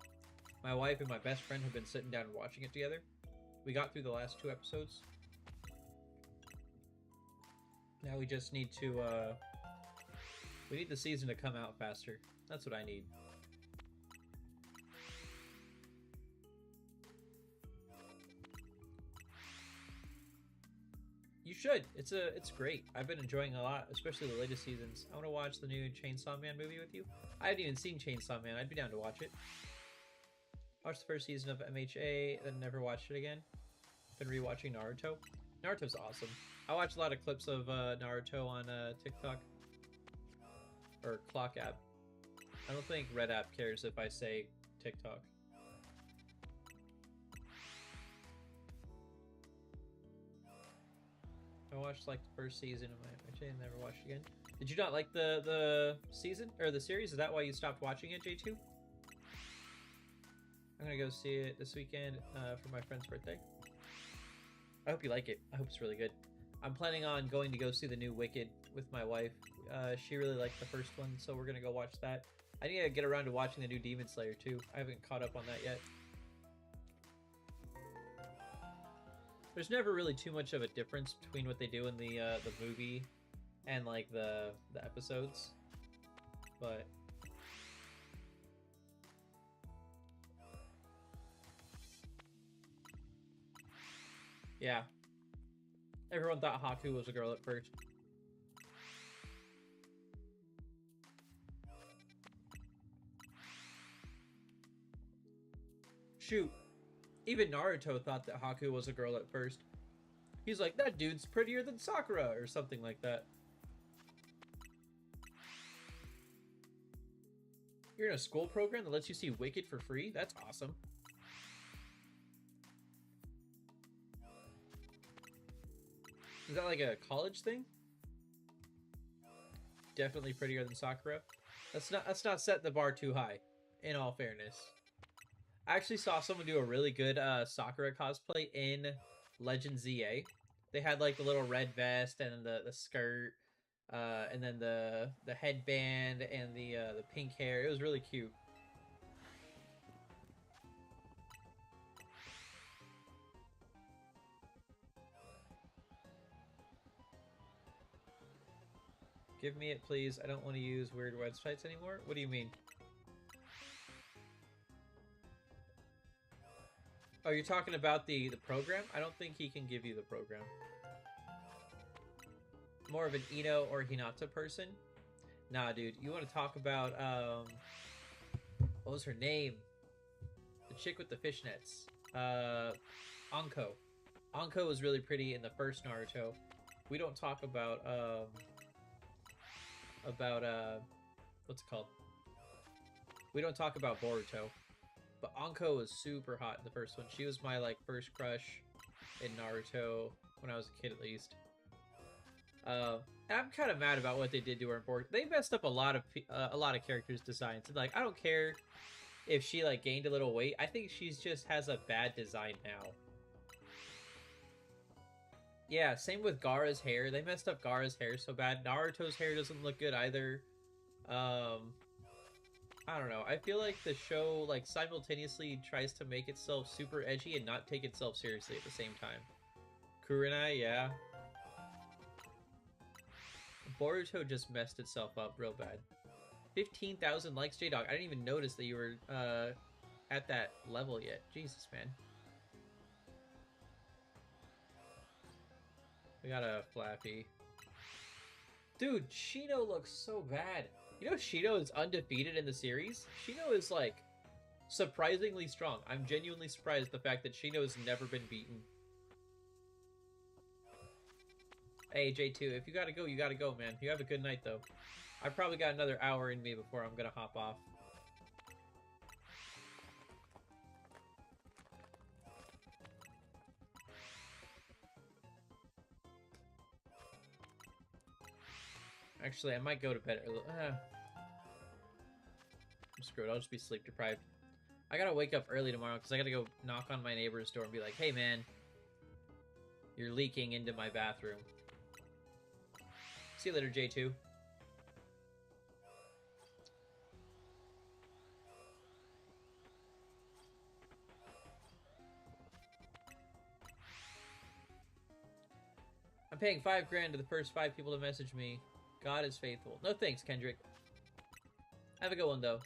My wife and my best friend have been sitting down and watching it together. We got through the last 2 episodes. Now we just need to, we need the season to come out faster. That's what I need. You should. It's great. I've been enjoying a lot, especially the latest seasons. I want to watch the new Chainsaw Man movie with you. I haven't even seen Chainsaw Man. I'd be down to watch it. Watched the first season of MHA, then never watched it again. Been rewatching Naruto. Naruto's awesome. I watch a lot of clips of Naruto on TikTok. Or Clock app. I don't think Red app cares if I say TikTok. I watched like the first season of MHA and never watched it again. Did you not like the season or the series? Is that why you stopped watching it, J2? I'm gonna go see it this weekend for my friend's birthday. I hope you like it. I hope it's really good. I'm planning on going to go see the new Wicked with my wife. She really liked the first one, so we're gonna go watch that. I need to get around to watching the new Demon Slayer too. I haven't caught up on that yet. There's never really too much of a difference between what they do in the movie and like the episodes, but yeah, everyone thought Haku was a girl at first. Shoot. Even Naruto thought that Haku was a girl at first. He's like, that dude's prettier than Sakura, or something like that. You're in a school program that lets you see Wicked for free? That's awesome. Is that like a college thing? Definitely prettier than Sakura. Let's not set the bar too high, in all fairness. I actually saw someone do a really good Sakura cosplay in Legend ZA. They had like the little red vest and the skirt, and then the headband and the pink hair. It was really cute. Give me it, please. I don't want to use weird websites anymore. What do you mean? Oh, you're talking about the program? I don't think he can give you the program. More of an Ino or Hinata person? Nah, dude. You want to talk about, what was her name? The chick with the fishnets. Anko. Anko was really pretty in the first Naruto. We don't talk about, what's it called? We don't talk about Boruto. But Anko was super hot in the first one. She was my, like, first crush in Naruto when I was a kid, at least. And I'm kind of mad about what they did to her in Boruto. They messed up a lot of characters' designs. And, like, I don't care if she, like, gained a little weight. I think she's just has a bad design now. Yeah, same with Gaara's hair. They messed up Gaara's hair so bad. Naruto's hair doesn't look good either. I don't know. I feel like the show, like, simultaneously tries to make itself super edgy and not take itself seriously at the same time. Kurenai, yeah. Boruto just messed itself up real bad. 15,000 likes, J-Dog. I didn't even notice that you were, at that level yet. Jesus, man. We got a Flappy. Dude, Shino looks so bad. You know Shino is undefeated in the series? Shino is, like, surprisingly strong. I'm genuinely surprised at the fact that Shino has never been beaten. Hey, J2, if you gotta go, you gotta go, man. You have a good night, though. I've probably got another hour in me before I'm gonna hop off. Actually, I might go to bed early. I'm screwed. I'll just be sleep deprived. I gotta wake up early tomorrow because I gotta go knock on my neighbor's door and be like, hey, man, you're leaking into my bathroom. See you later, J2. I'm paying $5,000 to the first 5 people to message me. God is faithful. No thanks, Kendrick. Have a good one, though.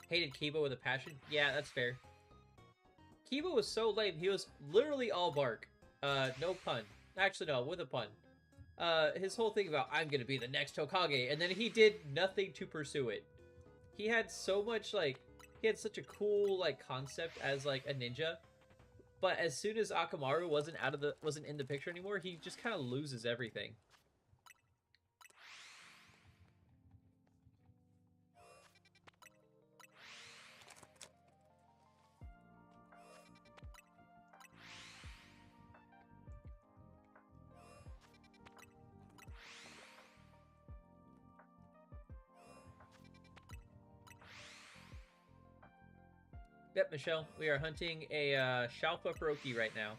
Hated Kiba with a passion? Yeah, that's fair. Kiba was so lame. He was literally all bark. No pun. Actually, no, with a pun. His whole thing about, I'm gonna be the next Hokage, and then he did nothing to pursue it. He had so much, like, he had such a cool, like, concept as, like, a ninja. But as soon as Akamaru wasn't in the picture anymore, he just kind of loses everything. Yep, Michelle, we are hunting a Shalpha Froakie right now.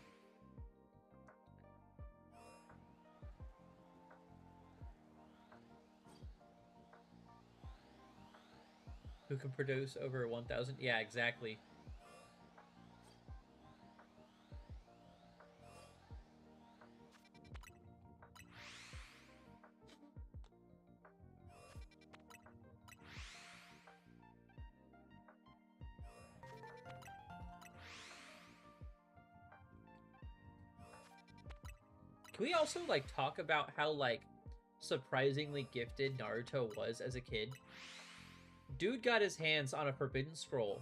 Who can produce over 1,000? Yeah, exactly. Can we also, like, talk about how, like, surprisingly gifted Naruto was as a kid? Dude got his hands on a forbidden scroll,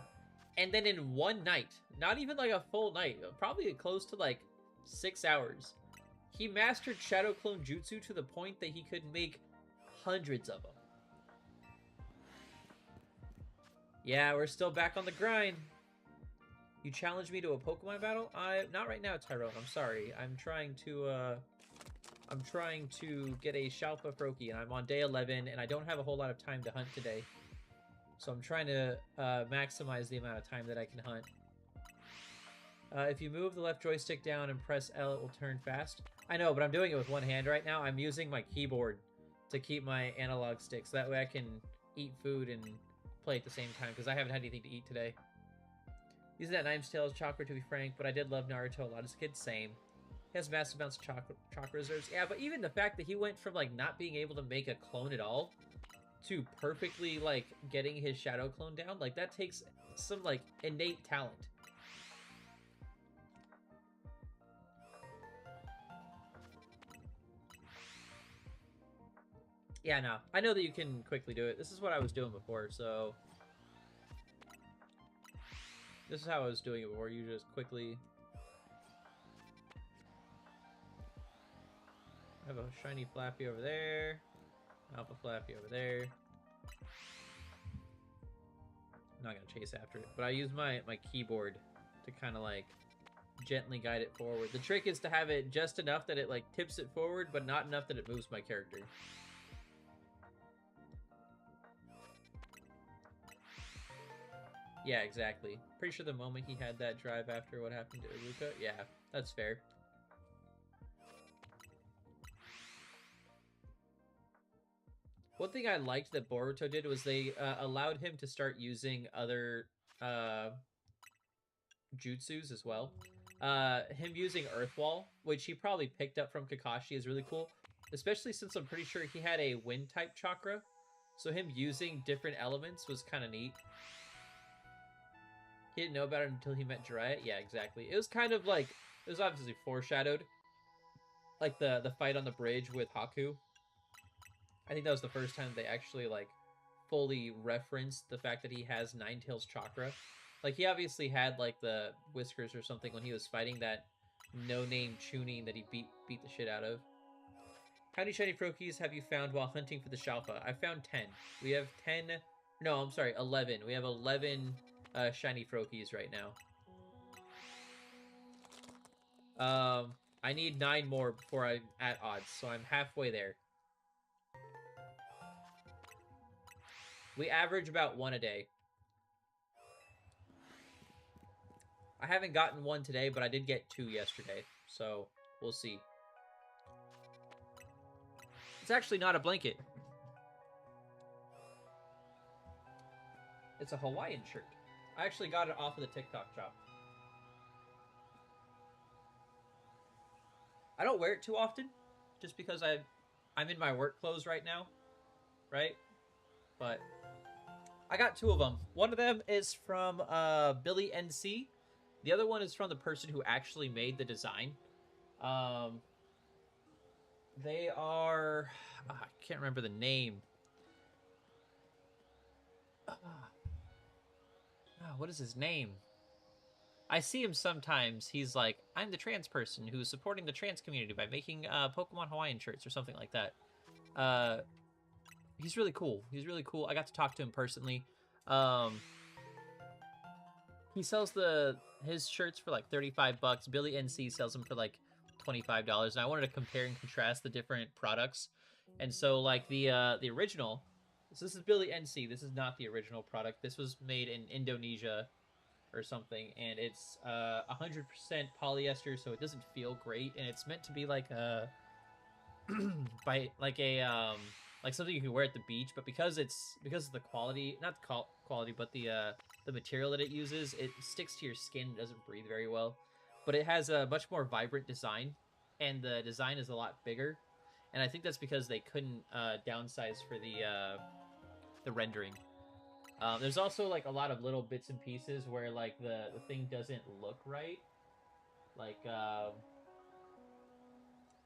and then in one night, not even like a full night, probably close to like 6 hours, he mastered Shadow Clone Jutsu to the point that he could make hundreds of them. Yeah, we're still back on the grind. You challenged me to a Pokemon battle? Not right now, Tyrone. I'm sorry. I'm trying to get a Shalpha Froakie, and I'm on day 11, and I don't have a whole lot of time to hunt today. So I'm trying to maximize the amount of time that I can hunt. If you move the left joystick down and press L, it will turn fast. I know, but I'm doing it with one hand right now. I'm using my keyboard to keep my analog stick, so that way I can eat food and play at the same time, because I haven't had anything to eat today. Using that Nimes Tales chakra, to be frank, but I did love Naruto a lot as a kid. Same. He has massive amounts of chakra reserves. Yeah, but even the fact that he went from like not being able to make a clone at all to perfectly like getting his shadow clone down, like that takes some like innate talent. Yeah, no, I know that you can quickly do it. This is what I was doing before, so this is how I was doing it before. You just quickly have a shiny Flappy over there, Alpha Flappy over there. I'm not gonna chase after it, but I use my keyboard to kind of like gently guide it forward. The trick is to have it just enough that it like tips it forward, but not enough that it moves my character. Yeah, exactly. Pretty sure the moment he had that drive after what happened to Iruka, yeah, that's fair. One thing I liked that Boruto did was they allowed him to start using other jutsus as well. Him using Earth Wall, which he probably picked up from Kakashi, is really cool. Especially since I'm pretty sure he had a wind type chakra. So him using different elements was kind of neat. He didn't know about it until he met Jiraiya. Yeah, exactly. It was kind of like, it was obviously foreshadowed. Like the fight on the bridge with Haku. I think that was the first time they actually like fully referenced the fact that he has Ninetales chakra. Like he obviously had like the whiskers or something when he was fighting that no-name Chunin that he beat the shit out of. How many shiny Froakies have you found while hunting for the Shalpha? I found 10. We have 10. No, I'm sorry, 11. We have 11 shiny Froakies right now. I need 9 more before I'm at odds, so I'm halfway there. We average about 1 a day. I haven't gotten 1 today, but I did get 2 yesterday, so we'll see. It's actually not a blanket. It's a Hawaiian shirt. I actually got it off of the TikTok shop. I don't wear it too often, just because I'm in my work clothes right now, right? But I got 2 of them. One of them is from Billy NC. The other one is from the person who actually made the design. They are... I can't remember the name. What is his name? I see him sometimes. He's like, I'm the trans person who's supporting the trans community by making Pokemon Hawaiian shirts or something like that. He's really cool. He's really cool. I got to talk to him personally. He sells his shirts for like $35. Billy NC sells them for like $25. And I wanted to compare and contrast the different products. And so like the original, so this is Billy NC. This is not the original product. This was made in Indonesia or something, and it's 100% polyester, so it doesn't feel great, and it's meant to be like a by like a like something you can wear at the beach, but because of the quality, not the quality, but the material that it uses, it sticks to your skin. It doesn't breathe very well, but it has a much more vibrant design, and the design is a lot bigger, and I think that's because they couldn't downsize for the rendering. There's also like a lot of little bits and pieces where like the thing doesn't look right. Like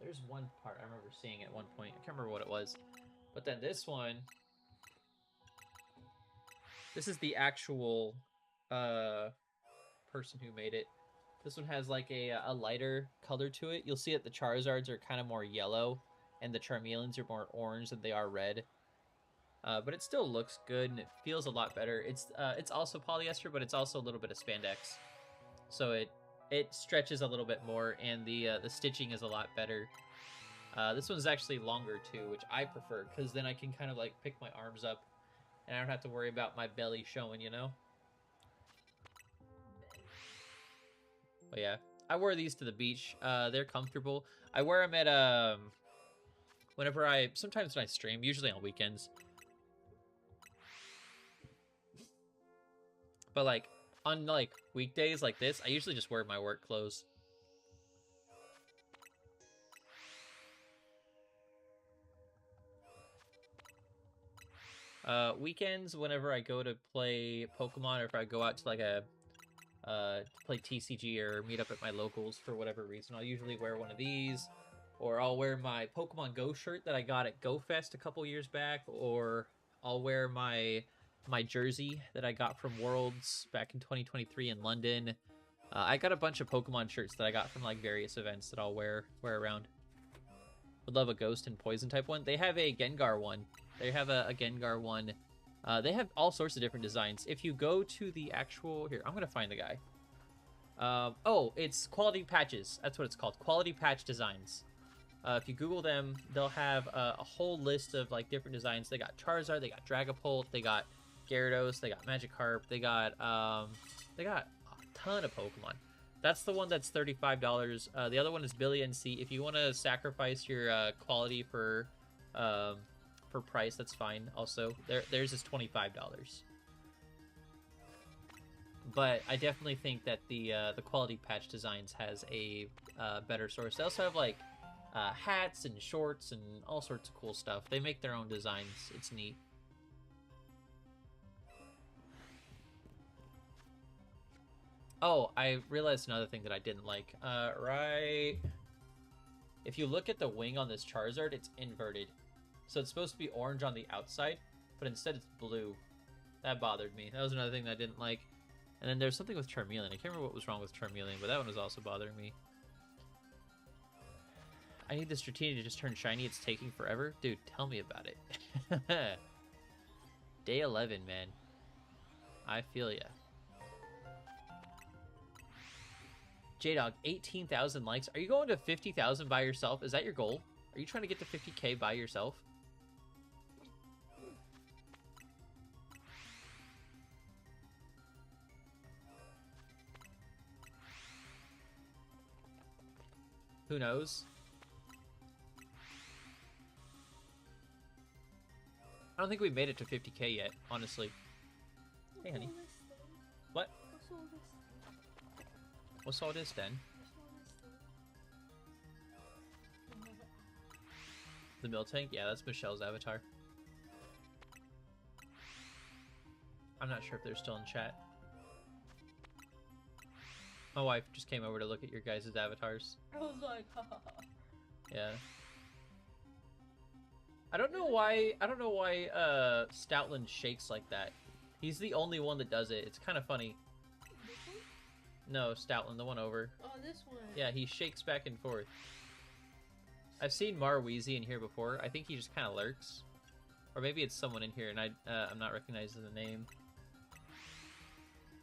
there's one part I remember seeing at one point. I can't remember what it was, but then this one, this is the actual person who made it. This one has like a lighter color to it. You'll see that the Charizards are kind of more yellow, and the Charmeleons are more orange than they are red. But it still looks good and it feels a lot better. It's also polyester, but it's also a little bit of spandex, so it stretches a little bit more, and the stitching is a lot better. This one's actually longer too, which I prefer, because then I can kind of like pick my arms up, and I don't have to worry about my belly showing, you know? But yeah, I wear these to the beach. They're comfortable. I wear them at sometimes when I stream, usually on weekends. But like on like weekdays like this, I usually just wear my work clothes. Weekends, whenever I go to play Pokemon, or if I go out to like a play TCG or meet up at my locals for whatever reason, I'll usually wear one of these, or I'll wear my Pokemon Go shirt that I got at Go Fest a couple years back, or I'll wear my jersey that I got from Worlds back in 2023 in London. I got a bunch of Pokemon shirts that I got from like various events that I'll wear around. Would love a Ghost and Poison type one. They have a Gengar one. They have a Gengar one. They have all sorts of different designs. If you go to the actual... Here, I'm going to find the guy. Oh, it's Quality Patches. That's what it's called. Quality Patch Designs. If you Google them, they'll have a whole list of like different designs. They got Charizard, they got Dragapult, they got Gyarados, they got Magikarp, they got a ton of Pokemon. That's the one that's $35. The other one is Billy NC. If you want to sacrifice your quality for price, that's fine. Also, theirs is $25. But I definitely think that the Quality Patch Designs has a better source. They also have like hats and shorts and all sorts of cool stuff. They make their own designs. It's neat. Oh, I realized another thing that I didn't like. Right... If you look at the wing on this Charizard, it's inverted. So it's supposed to be orange on the outside, but instead it's blue. That bothered me. That was another thing that I didn't like. And then there's something with Charmeleon. I can't remember what was wrong with Charmeleon, but that one was also bothering me. I need this Dratini to just turn shiny. It's taking forever. Dude, tell me about it. Day 11, man. I feel ya. J-Dog, 18,000 likes. Are you going to 50,000 by yourself? Is that your goal? Are you trying to get to 50K by yourself? Who knows? I don't think we made it to 50K yet, honestly. Hey, honey. What? What's all this then? The Miltank? Yeah, that's Michelle's avatar. I'm not sure if they're still in chat. My wife just came over to look at your guys' avatars. I was like, haha. Yeah. I don't know why Stoutland shakes like that. He's the only one that does it. It's kind of funny. This one? No, Stoutland, the one over. Oh, this one. Yeah, he shakes back and forth. I've seen Marweezy in here before. I think he just kind of lurks. Or maybe it's someone in here and I'm not recognizing the name.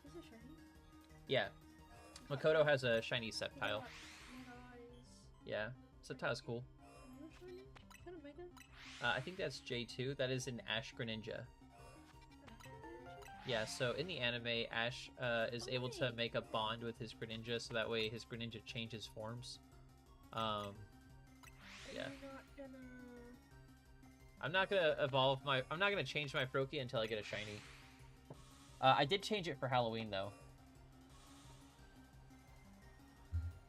Is it shiny? Yeah. Makoto has a shiny Sceptile. Nice. Yeah, Sceptile's cool. Another shiny? Kind of mega? I think that's J2. That is an Ash Greninja. Yeah, so in the anime, Ash is able to make a bond with his Greninja, so that way his Greninja changes forms. Yeah. I'm not gonna evolve my... I'm not gonna change my Froakie until I get a shiny. I did change it for Halloween, though.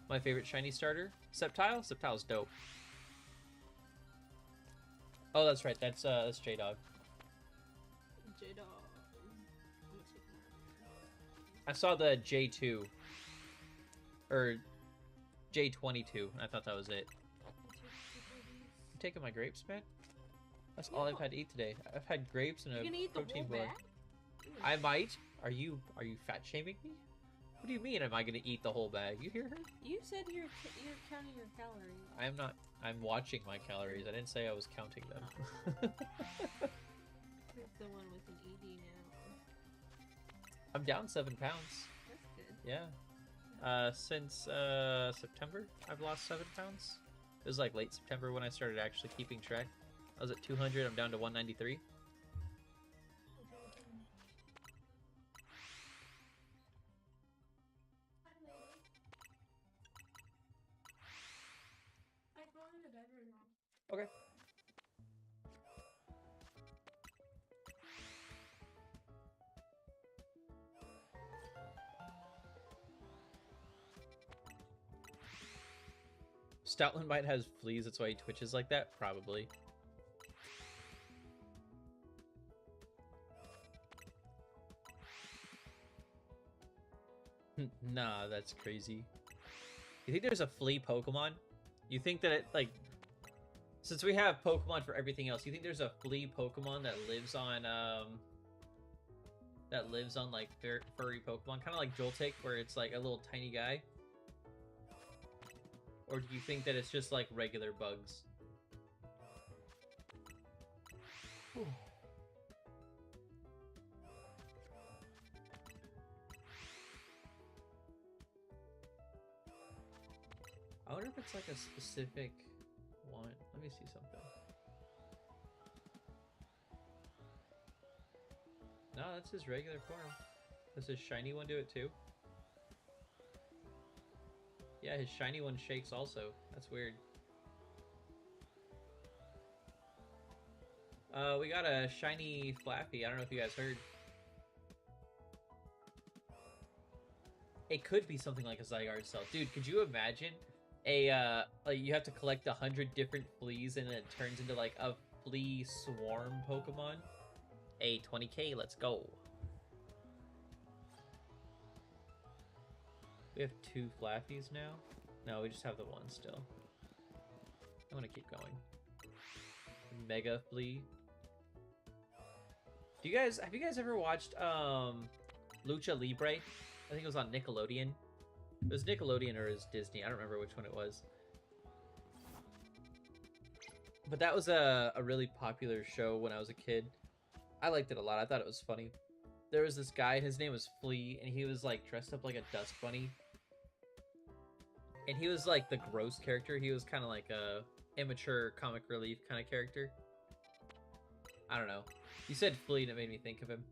My favorite shiny starter? Sceptile? Sceptile's dope. Oh, that's right. That's J-Dog. J-Dog. I saw the J2. Or J22, and I thought that was it. You taking my grapes, man? That's all I've had to eat today. I've had grapes and a protein bar. I might. Are you fat shaming me? What do you mean? Am I gonna eat the whole bag? You hear her? You said you're counting your calories. I am not. I'm watching my calories. I didn't say I was counting them. Who's the one with an ED now? I'm down 7 pounds. That's good. Yeah. Since September, I've lost 7 pounds. It was like late September when I started actually keeping track. I was at 200. I'm down to 193. Okay. Stoutland might have fleas, that's why he twitches like that? Probably. Nah, that's crazy. You think there's a flea Pokemon? You think that it, like... Since we have Pokemon for everything else, you think there's a flea Pokemon that lives on, like, furry Pokemon? Kind of like Joltik, where it's, like, a little tiny guy? Or do you think that it's just, like, regular bugs? Whew. I wonder if it's like a specific one. Let me see something. No, that's his regular form. Does his shiny one do it too? Yeah, his shiny one shakes also. That's weird. We got a shiny Flappy. I don't know if you guys heard. It could be something like a Zygarde cell. Dude, could you imagine like you have to collect 100 different fleas and it turns into like a flea swarm Pokemon? Hey, 20k, let's go. We have 2 Flappies now? No, we just have the one still. I want to keep going. Mega Flea. Have you guys ever watched Lucha Libre? I think it was on Nickelodeon. It was Nickelodeon or it was Disney. I don't remember which one it was. But that was a really popular show when I was a kid. I liked it a lot. I thought it was funny. There was this guy, his name was Flea, and he was like dressed up like a dust bunny. And he was like the gross character. He was kind of like a immature comic relief kind of character. I don't know. You said Flea and it made me think of him.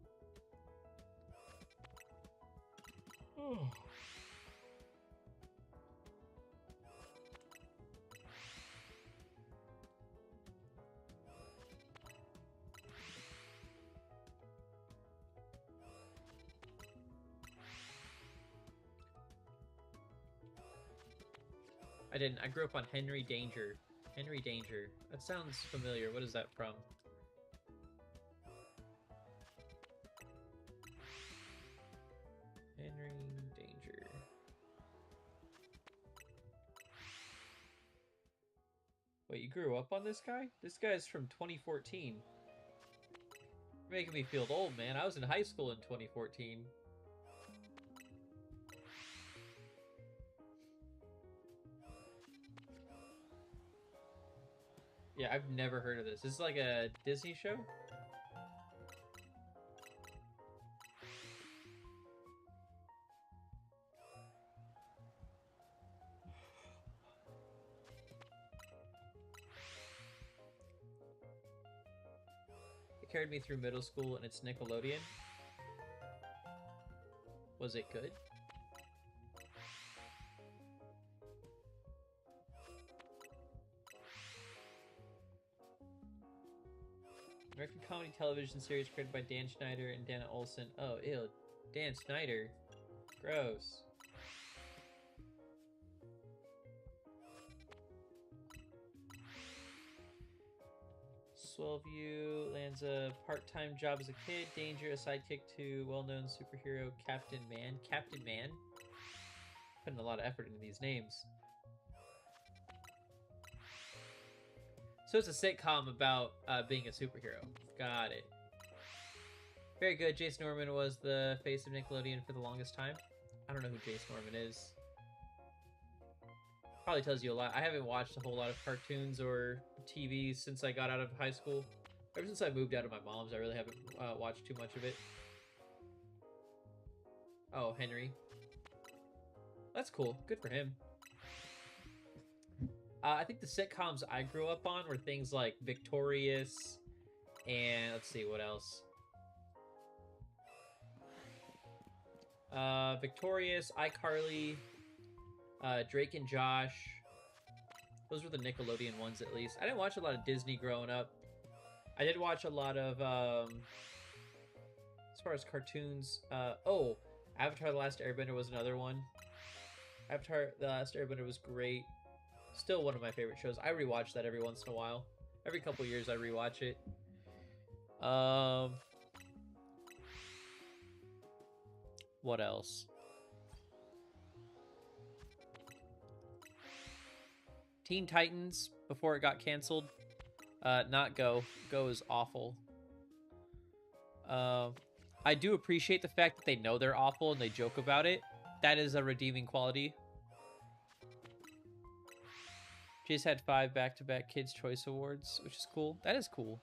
I didn't. I grew up on Henry Danger. Henry Danger. That sounds familiar. What is that from? Henry Danger. Wait, you grew up on this guy? This guy's from 2014. You're making me feel old, man. I was in high school in 2014. Yeah, I've never heard of this. This is like a Disney show? It carried me through middle school and it's Nickelodeon. Was it good? American comedy television series created by Dan Schneider and Dana Olson. Oh, ew. Dan Schneider. Gross. Swellview lands a part-time job as a kid. Danger, a sidekick to well-known superhero Captain Man. Captain Man? Putting a lot of effort into these names. So it's a sitcom about being a superhero. Got it. Very good. Jason Norman was the face of Nickelodeon for the longest time. I don't know who Jason Norman is. Probably tells you a lot. I haven't watched a whole lot of cartoons or TV since I got out of high school. Ever since I moved out of my mom's, I really haven't watched too much of it. Oh, Henry. That's cool. Good for him. I think the sitcoms I grew up on were things like Victorious and let's see what else. Victorious, iCarly, Drake and Josh. Those were the Nickelodeon ones at least. I didn't watch a lot of Disney growing up. I did watch a lot of, as far as cartoons, oh, Avatar The Last Airbender was another one. Avatar The Last Airbender was great. Still one of my favorite shows. I rewatch that every once in a while. Every couple years I rewatch it. What else? Teen Titans before it got canceled. Not Go. Go is awful. I do appreciate the fact that they know they're awful and they joke about it. That is a redeeming quality. Jace had 5 back-to-back Kids' Choice Awards, which is cool. That is cool.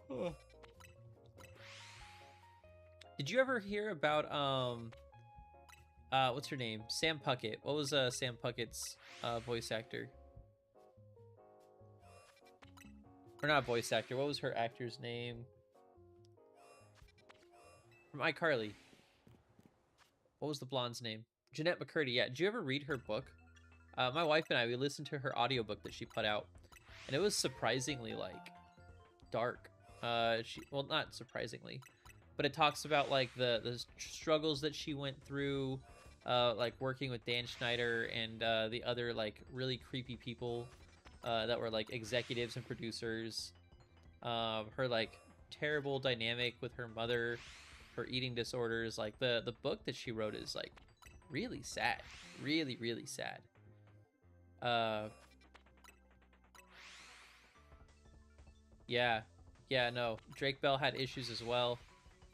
Oh. Did you ever hear about what's her name? Sam Puckett. What was Sam Puckett's voice actor? Or not voice actor. What was her actor's name? From iCarly. What was the blonde's name? Jeanette McCurdy. Yeah. Did you ever read her book? My wife and I, we listened to her audiobook that she put out, and it was surprisingly like dark. Well, not surprisingly, but it talks about like the struggles that she went through, like working with Dan Schneider and the other like really creepy people that were like executives and producers. Her like terrible dynamic with her mother, her eating disorders. Like the book that she wrote is like really sad, really sad. Yeah, no. Drake Bell had issues as well.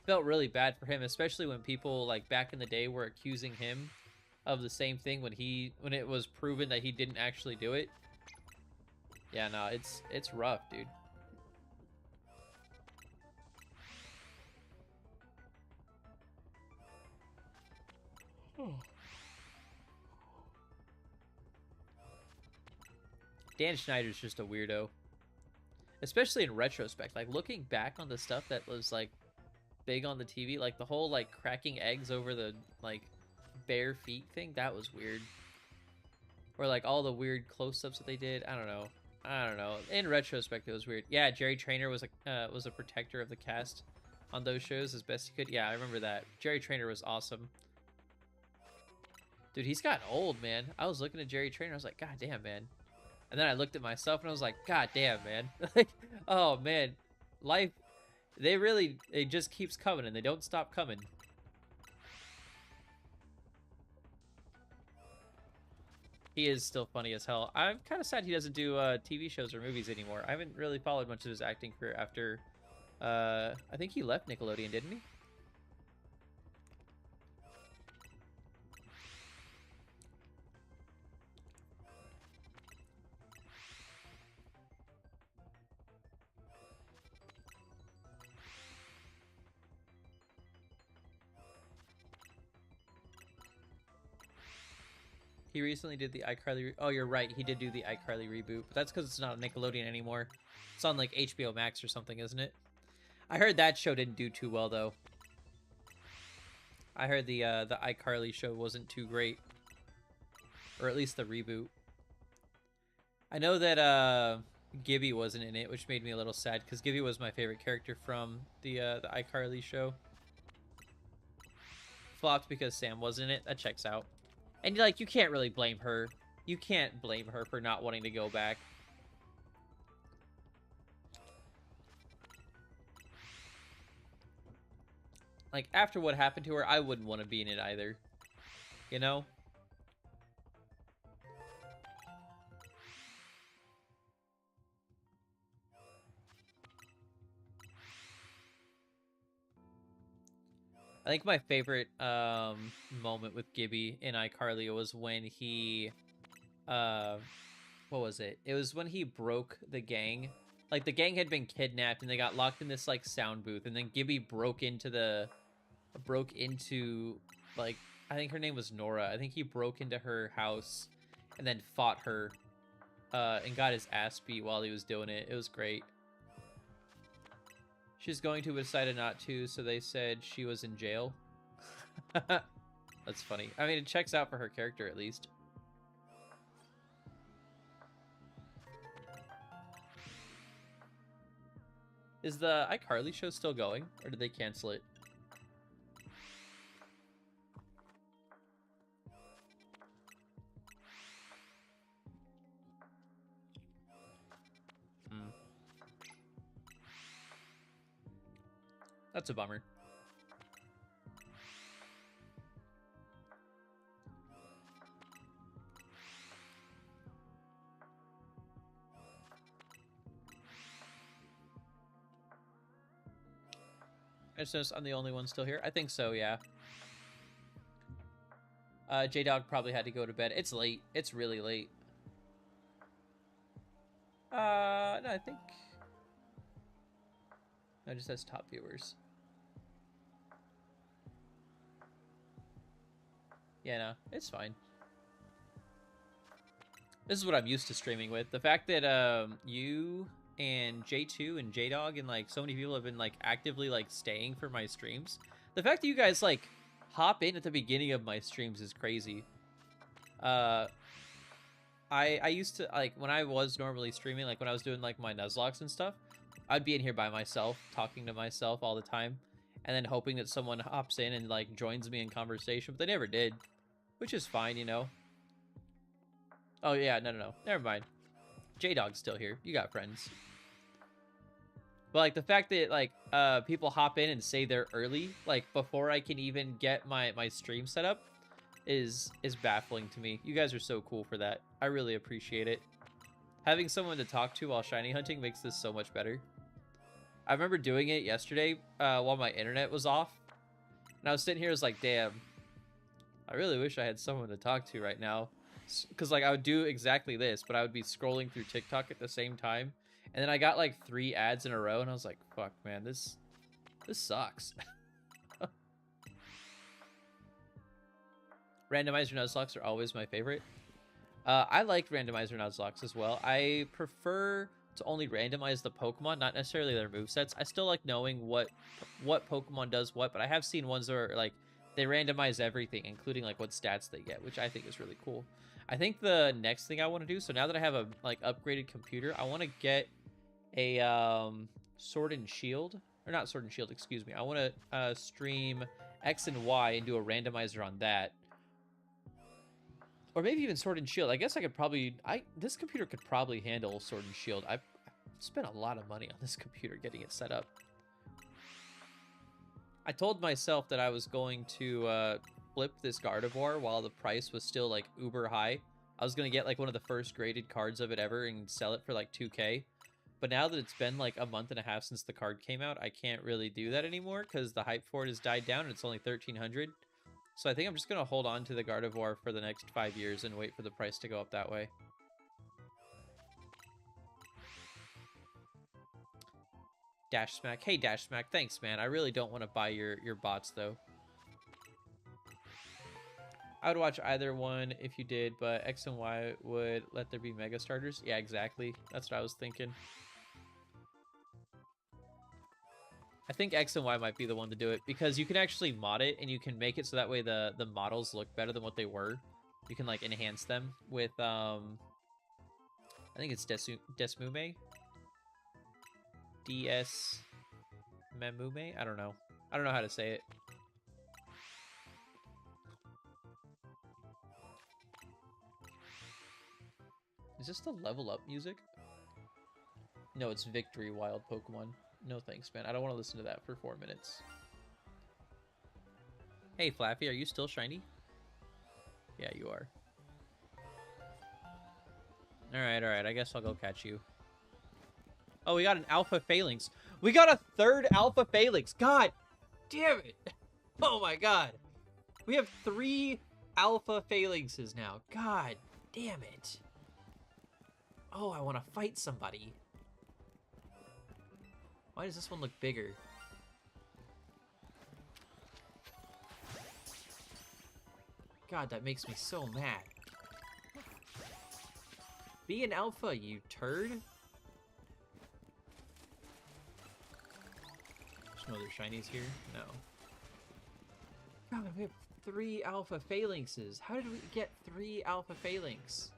Felt really bad for him, especially when people like back in the day were accusing him of the same thing when it was proven that he didn't actually do it. Yeah, no, it's rough, dude. Dan Schneider's just a weirdo. Especially in retrospect. Like, looking back on the stuff that was, like, big on the TV, like, the whole, like, cracking eggs over the, like, bare feet thing, that was weird. Or, like, all the weird close-ups that they did. I don't know. In retrospect, it was weird. Yeah, Jerry Trainer was a protector of the cast on those shows as best he could. Yeah, I remember that. Jerry Trainer was awesome. Dude, he's gotten old, man. I was looking at Jerry Trainer, I was like, God damn, man. And then I looked at myself and I was like, God damn, man. Like, oh, man. Life, it just keeps coming and they don't stop coming. He is still funny as hell. I'm kind of sad he doesn't do TV shows or movies anymore. I haven't really followed much of his acting career after, I think he left Nickelodeon, didn't he? He recently did the iCarly... Oh, you're right. He did do the iCarly reboot. But that's because it's not on Nickelodeon anymore. It's on, like, HBO Max or something, isn't it? I heard that show didn't do too well, though. I heard the iCarly show wasn't too great. Or at least the reboot. I know that Gibby wasn't in it, which made me a little sad, because Gibby was my favorite character from the iCarly show. Flopped because Sam wasn't in it. That checks out. And, like, you can't really blame her. You can't blame her for not wanting to go back. Like, after what happened to her, I wouldn't want to be in it either. You know? I think my favorite moment with Gibby in iCarly was when he what was it? It was when he broke the gang. Like, the gang had been kidnapped and they got locked in this like sound booth, and then Gibby broke into like, I think her name was Nora. I think he broke into her house and then fought her and got his ass beat while he was doing it. It was great. She's going to, but decided not to, so they said she was in jail. That's funny. I mean, it checks out for her character, at least. Is the iCarly show still going, or did they cancel it? That's a bummer. I just noticed I'm the only one still here. I think so, yeah. J-Dog probably had to go to bed. It's late. It's really late. No, I think... No, it just says top viewers. Yeah, no, it's fine. This is what I'm used to streaming with. The fact that you and J2 and J-Dog and like so many people have been like actively like staying for my streams. The fact that you guys like hop in at the beginning of my streams is crazy. I used to like when I was normally streaming, like when I was doing like my Nuzlocke and stuff, I'd be in here by myself, talking to myself all the time, and then hoping that someone hops in and like joins me in conversation, but they never did, which is fine, you know. Oh yeah, no, never mind. J-Dog's still here. You got friends. But like the fact that like people hop in and say they're early, like before I can even get my stream set up, is baffling to me. You guys are so cool for that. I really appreciate it. Having someone to talk to while shiny hunting makes this so much better. I remember doing it yesterday while my internet was off, and I was sitting here, I was like, damn, I really wish I had someone to talk to right now. Because like I would do exactly this, but I would be scrolling through TikTok at the same time, and then I got like 3 ads in a row, and I was like, fuck, man, this sucks. Randomizer Nuzlocke are always my favorite. I like randomizer Nuzlocke as well. I prefer to only randomize the Pokemon, not necessarily their movesets. I still like knowing what Pokemon does what, but I have seen ones that are like they randomize everything, including like what stats they get, which I think is really cool. I think the next thing I want to do, so now that I have a like upgraded computer, I want to get a Sword and Shield, or not Sword and Shield, excuse me. I want to stream X and Y and do a randomizer on that. Or maybe even Sword and Shield. I guess I could probably... This computer could probably handle Sword and Shield. I've spent a lot of money on this computer getting it set up. I told myself that I was going to flip this Gardevoir while the price was still, like, uber high. I was going to get, like, one of the first graded cards of it ever and sell it for, like, 2K. But now that it's been, like, a month and a half since the card came out, I can't really do that anymore because the hype for it has died down and it's only 1,300. So I think I'm just going to hold on to the Gardevoir for the next 5 years and wait for the price to go up that way. Dash Smack. Hey, Dash Smack. Thanks, man. I really don't want to buy your bots, though. I would watch either one if you did, but X and Y would let there be Mega Starters. Yeah, exactly. That's what I was thinking. I think X and Y might be the one to do it, because you can actually mod it, and you can make it so that way the models look better than what they were. You can, like, enhance them with, I think it's Desmume? Memume? I don't know. I don't know how to say it. Is this the level up music? No, it's Victory Wild Pokemon. No thanks, man. I don't want to listen to that for 4 minutes. Hey, Flaffy, are you still shiny? Yeah, you are. Alright. I guess I'll go catch you. Oh, we got an Alpha Phalanx. We got a 3rd Alpha Phalanx. God damn it. Oh my god. We have 3 Alpha Phalanxes now. God damn it. Oh, I want to fight somebody. Why does this one look bigger? God, that makes me so mad. Be an alpha, you turd. There's no other shinies here? No. God, we have 3 Alpha Phalanxes. How did we get 3 Alpha Phalanx?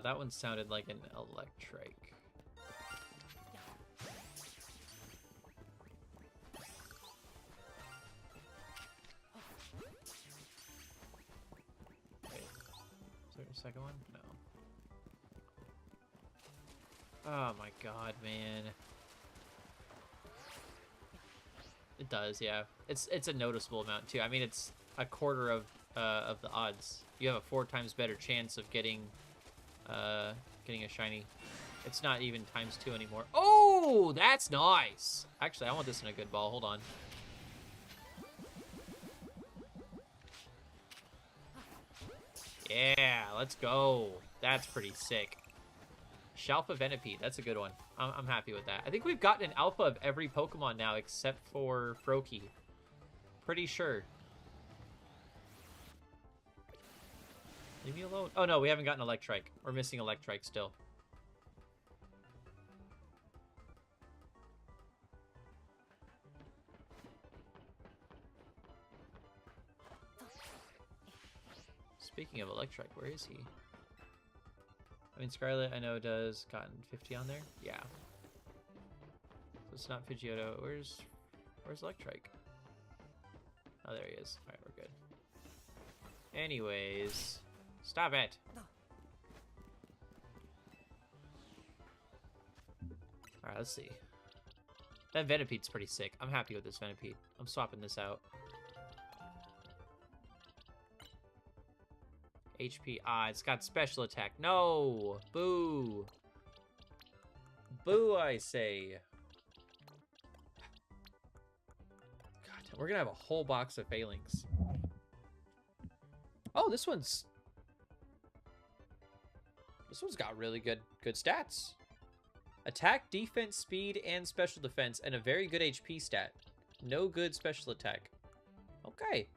That one sounded like an electric. Wait, is there a second one? No. Oh my god, man. It does, yeah. It's a noticeable amount too. I mean, it's a quarter of of the odds. You have a 4 times better chance of getting a shiny. It's not even ×2 anymore. Oh, that's nice. Actually, I want this in a good ball. Hold on. Yeah, let's go. That's pretty sick. Shalpha Venipede, that's a good one. I'm happy with that. I think we've gotten an alpha of every Pokemon now except for Froakie. Pretty sure. Leave me alone. Oh no, we haven't gotten Electrike. We're missing Electrike still. Speaking of Electrike, where is he? I mean, Scarlet, I know, does Cotton 50 on there. Yeah. So it's not Pidgeotto. Where's Electrike? Oh, there he is. Alright, we're good. Anyways, stop it. Alright, let's see. That Venipede's pretty sick. I'm happy with this Venipede. I'm swapping this out. HP. Ah, it's got special attack. No! Boo! Boo, I say. God, we're gonna have a whole box of failings. Oh, this one's got really good stats. Attack, defense, speed, and special defense, and a very good HP stat. No good special attack. Okay.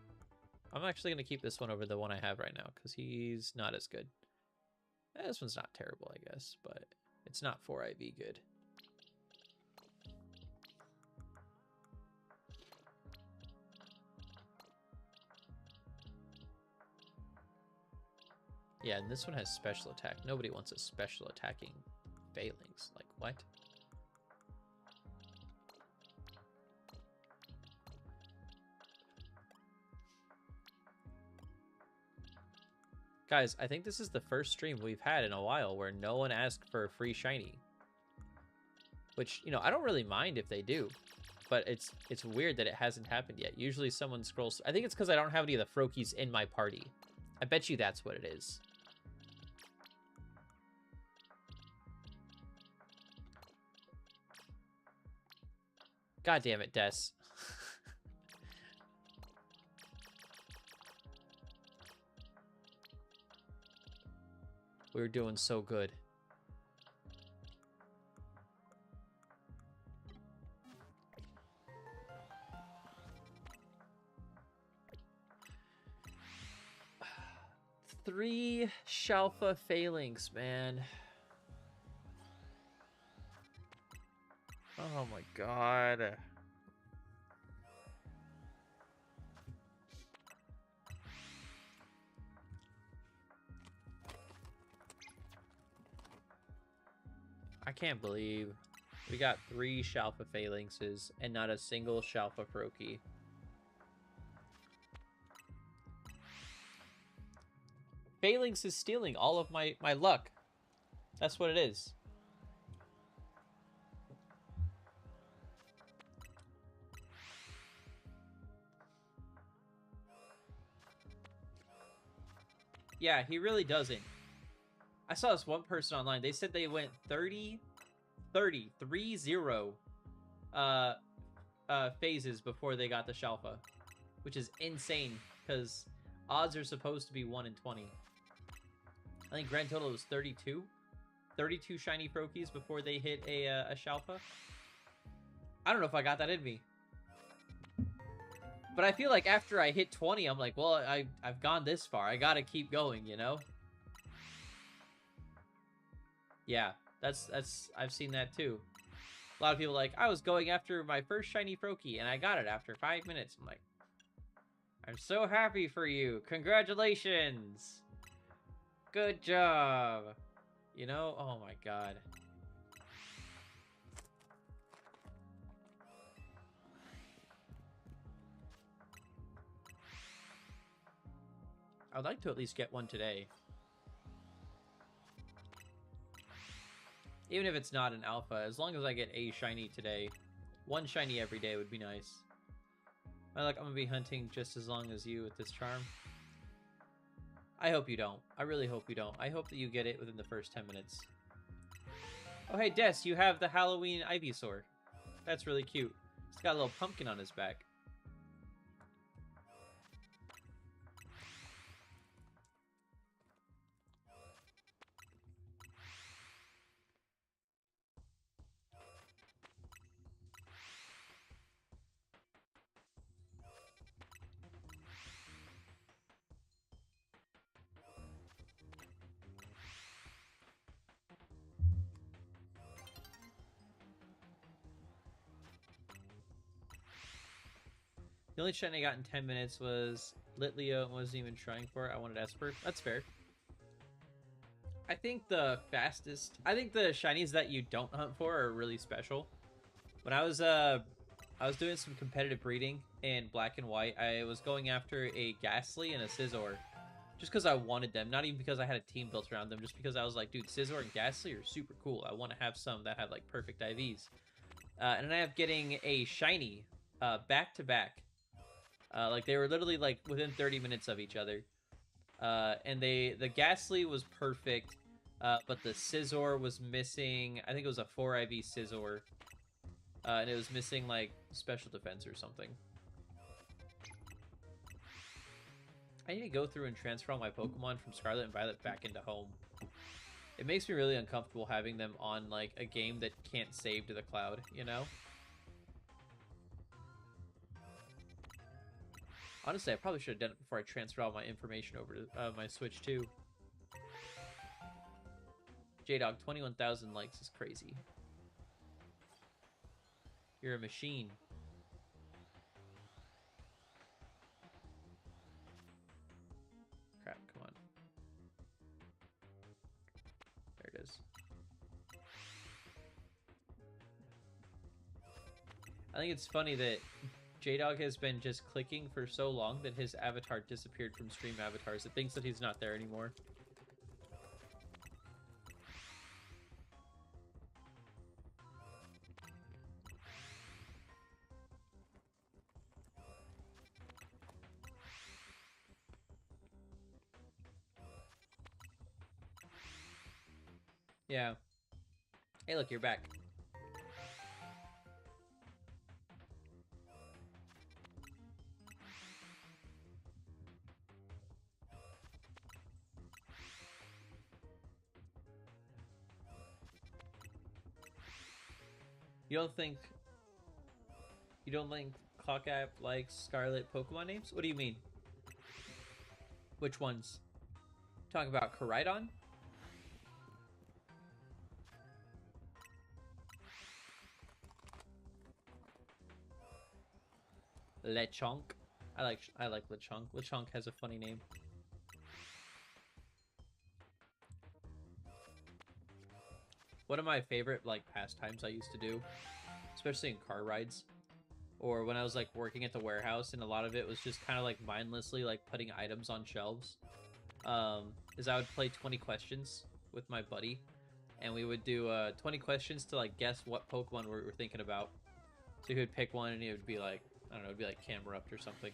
I'm actually going to keep this one over the one I have right now, because he's not as good. This one's not terrible, I guess, but it's not 4IV good. Yeah, and this one has special attack. Nobody wants a special attacking failings. Like, what? Guys, I think this is the first stream we've had in a while where no one asked for a free shiny. Which, you know, I don't really mind if they do. But it's weird that it hasn't happened yet. Usually someone scrolls... I think it's because I don't have any of the Froakies in my party. I bet you that's what it is. God damn it, Des. We were doing so good. Three Shalpha failings, man. Oh my god. I can't believe we got 3 Shalpha Phalanxes and not a single Shalpha Froakie. Phalanx is stealing all of my luck. That's what it is. Yeah, he really doesn't. I saw this one person online. They said they went 30 phases before they got the Shalpha, which is insane because odds are supposed to be 1 in 20. I think grand total was 32. 32 shiny Froakies before they hit a Shalpha. I don't know if I got that in me. But I feel like after I hit 20, I'm like, well, I've gone this far. I gotta keep going, you know? Yeah, that's I've seen that too. A lot of people are like, I was going after my first shiny Froakie, and I got it after 5 minutes. I'm like, I'm so happy for you. Congratulations. Good job. You know? Oh my god. I'd like to at least get one today. Even if it's not an alpha, as long as I get a shiny today. 1 shiny every day would be nice. I'm gonna be hunting just as long as you with this charm. I hope you don't. I really hope you don't. I hope that you get it within the first 10 minutes. Oh, hey, Des, you have the Halloween Ivysaur. That's really cute. He's got a little pumpkin on his back. The only shiny I got in 10 minutes was Litleo and wasn't even trying for it. I wanted Esper. That's fair. I think the fastest... I think the shinies that you don't hunt for are really special. When I was doing some competitive breeding in Black and White, I was going after a Ghastly and a Scizor. Just because I wanted them. Not even because I had a team built around them. Just because I was like, dude, Scizor and Ghastly are super cool. I want to have some that have, like, perfect IVs. And I ended up getting a shiny back-to-back. Like, they were literally, like, within 30 minutes of each other. And the Ghastly was perfect, but the Scizor was missing... I think it was a 4 IV Scizor. And it was missing, like, special defense or something. I need to go through and transfer all my Pokemon from Scarlet and Violet back into Home. It makes me really uncomfortable having them on, like, a game that can't save to the cloud, you know? Honestly, I probably should have done it before I transferred all my information over to my Switch, too. J-Dog, 21,000 likes is crazy. You're a machine. Crap, come on. There it is. I think it's funny that J-Dog has been just clicking for so long that his avatar disappeared from stream avatars. It thinks that he's not there anymore. Yeah. Hey, look, you're back. You don't think Clock App likes Scarlet Pokemon names? What do you mean? Which ones? Talking about Koraidon? Lechonk. I like Lechonk. Lechonk has a funny name. One of my favorite, like, pastimes I used to do, especially in car rides, or when I was, like, working at the warehouse, and a lot of it was just kind of, like, mindlessly, like, putting items on shelves, is I would play 20 questions with my buddy, and we would do 20 questions to, like, guess what Pokemon we were thinking about. So he would pick one, and he would be like, I don't know, it'd be like Camerupt or something.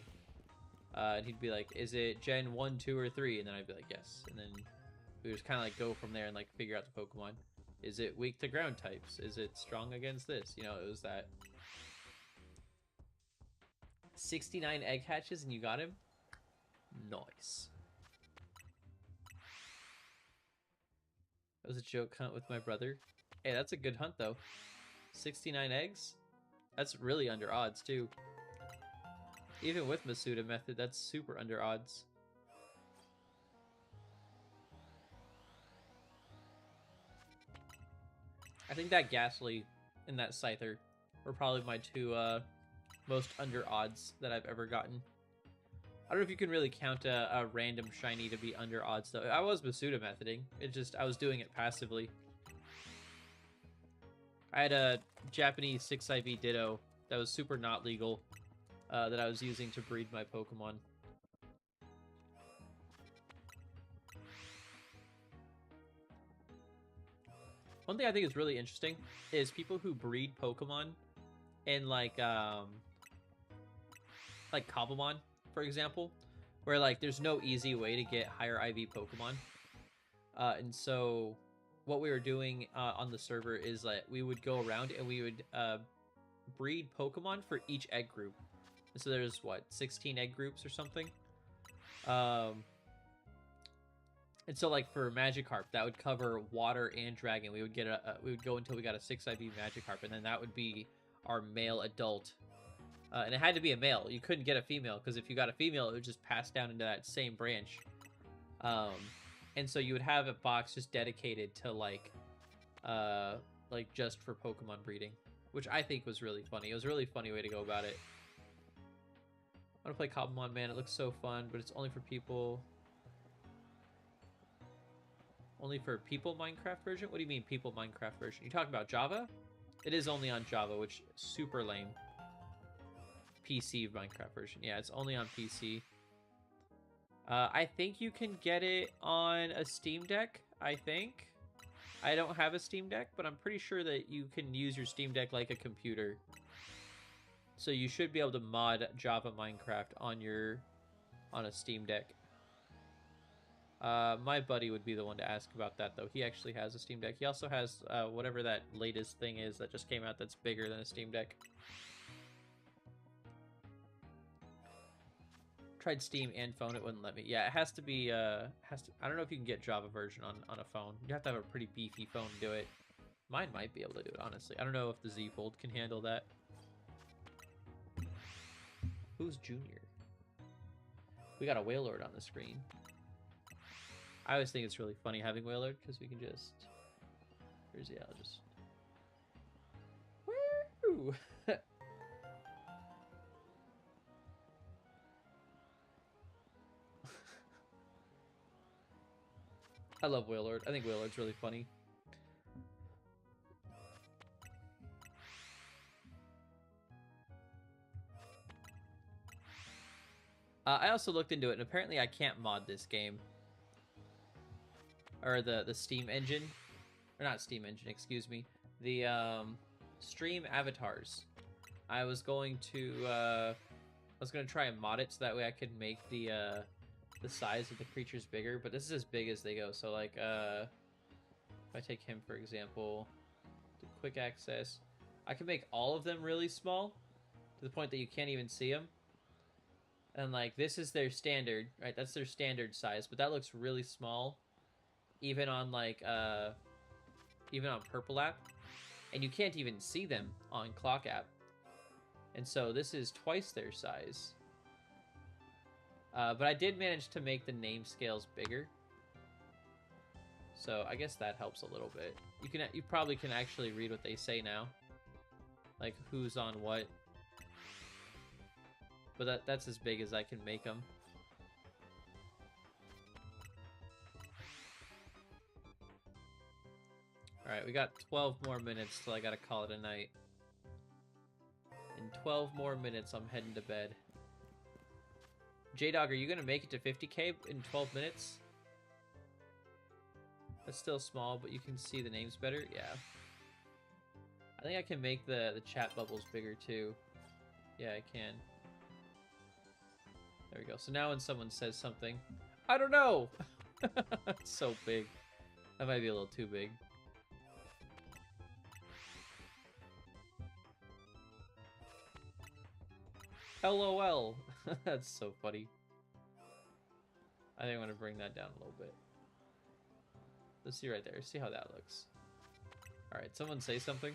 And he'd be like, is it Gen 1, 2, or 3? And then I'd be like, yes. And then we would just kind of, like, go from there and, like, figure out the Pokemon. Is it weak to ground types? Is it strong against this? You know, it was that. 69 egg hatches and you got him? Nice. That was a joke hunt with my brother. Hey, that's a good hunt, though. 69 eggs? That's really under odds, too. Even with Masuda method, that's super under odds. I think that Ghastly and that Scyther were probably my two most under odds that I've ever gotten. I don't know if you can really count a random shiny to be under odds, though. I was Masuda methoding. It just, I was doing it passively. I had a Japanese 6 IV Ditto that was super not legal that I was using to breed my Pokemon. One thing I think is really interesting is people who breed Pokemon in like Cobblemon, for example. where like there's no easy way to get higher IV Pokemon. And so what we were doing on the server is that we would go around and we would breed Pokemon for each egg group. And so there's what, 16 egg groups or something. And so like for Magikarp, that would cover water and dragon. We would get we would go until we got a 6 IV Magikarp, and then that would be our male adult. And it had to be a male. You couldn't get a female, because if you got a female, it would just pass down into that same branch. And so you would have a box just dedicated to like just for Pokemon breeding, which I think was really funny. It was a really funny way to go about it. I want to play Cobblemon, man. It looks so fun, but it's only for people. Only for people Minecraft version? What do you mean people Minecraft version? You talking about Java? It is only on Java, which is super lame. PC Minecraft version. Yeah, it's only on PC. I think you can get it on a Steam Deck, I think. I don't have a Steam Deck, but I'm pretty sure that you can use your Steam Deck like a computer. So you should be able to mod Java Minecraft on a Steam Deck. My buddy would be the one to ask about that, though. He actually has a Steam Deck. He also has whatever that latest thing is that just came out that's bigger than a Steam Deck. Tried Steam and phone, it wouldn't let me. Yeah, it has to be, I don't know if you can get Java version on a phone. You have to have a pretty beefy phone to do it. Mine might be able to do it, honestly. I don't know if the Z Fold can handle that. Who's Junior? We got a Wailord on the screen. I always think it's really funny having Wailord, because we can just... Where's he? I'll just... Woo! I love Wailord. I think Wailord's really funny. I also looked into it, and apparently I can't mod this game. Or the Steam engine. Or not Steam engine, excuse me. The stream avatars. I was going to try and mod it so that way I could make the size of the creatures bigger, but this is as big as they go. So like if I take him for example, to quick access, I can make all of them really small to the point that you can't even see them. And like this is their standard, right? That's their standard size, but that looks really small even on like even on Purple app, and you can't even see them on Clock app. And so this is twice their size. But I did manage to make the name scales bigger, so I guess that helps a little bit. You probably can actually read what they say now, like who's on what. But that's as big as I can make them. All right, we got 12 more minutes till I gotta call it a night. In 12 more minutes, I'm heading to bed. J-Dog, are you going to make it to 50k in 12 minutes? That's still small, but you can see the names better? Yeah. I think I can make the chat bubbles bigger, too. Yeah, I can. There we go. So now when someone says something, I don't know! It's so big. That might be a little too big. LOL. That's so funny. I think I'm going to bring that down a little bit. Let's see right there. See how that looks. Alright, someone say something.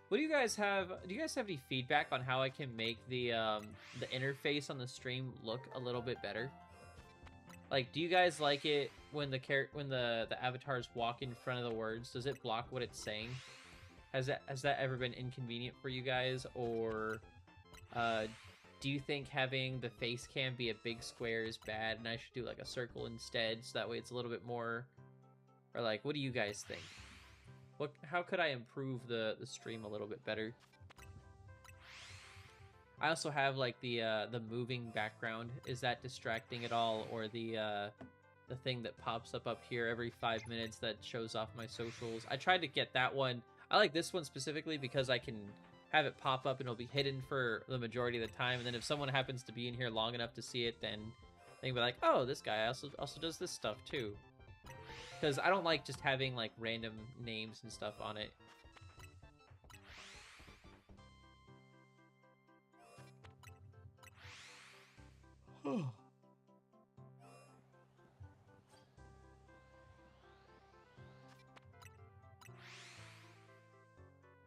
What do you guys have? Do you guys have any feedback on how I can make the interface on the stream look a little bit better? Like, do you guys like it when the avatars walk in front of the words? Does it block what it's saying? Has that ever been inconvenient for you guys, or do you think having the face cam be a big square is bad, and I should do like a circle instead, so that way it's a little bit more? Or like, what do you guys think? How could I improve the stream a little bit better? I also have like the moving background. Is that distracting at all, or the thing that pops up here every 5 minutes that shows off my socials? I tried to get that one. I like this one specifically because I can have it pop up and it'll be hidden for the majority of the time. And then if someone happens to be in here long enough to see it, then they can be like, oh, this guy also does this stuff too. Because I don't like just having like random names and stuff on it.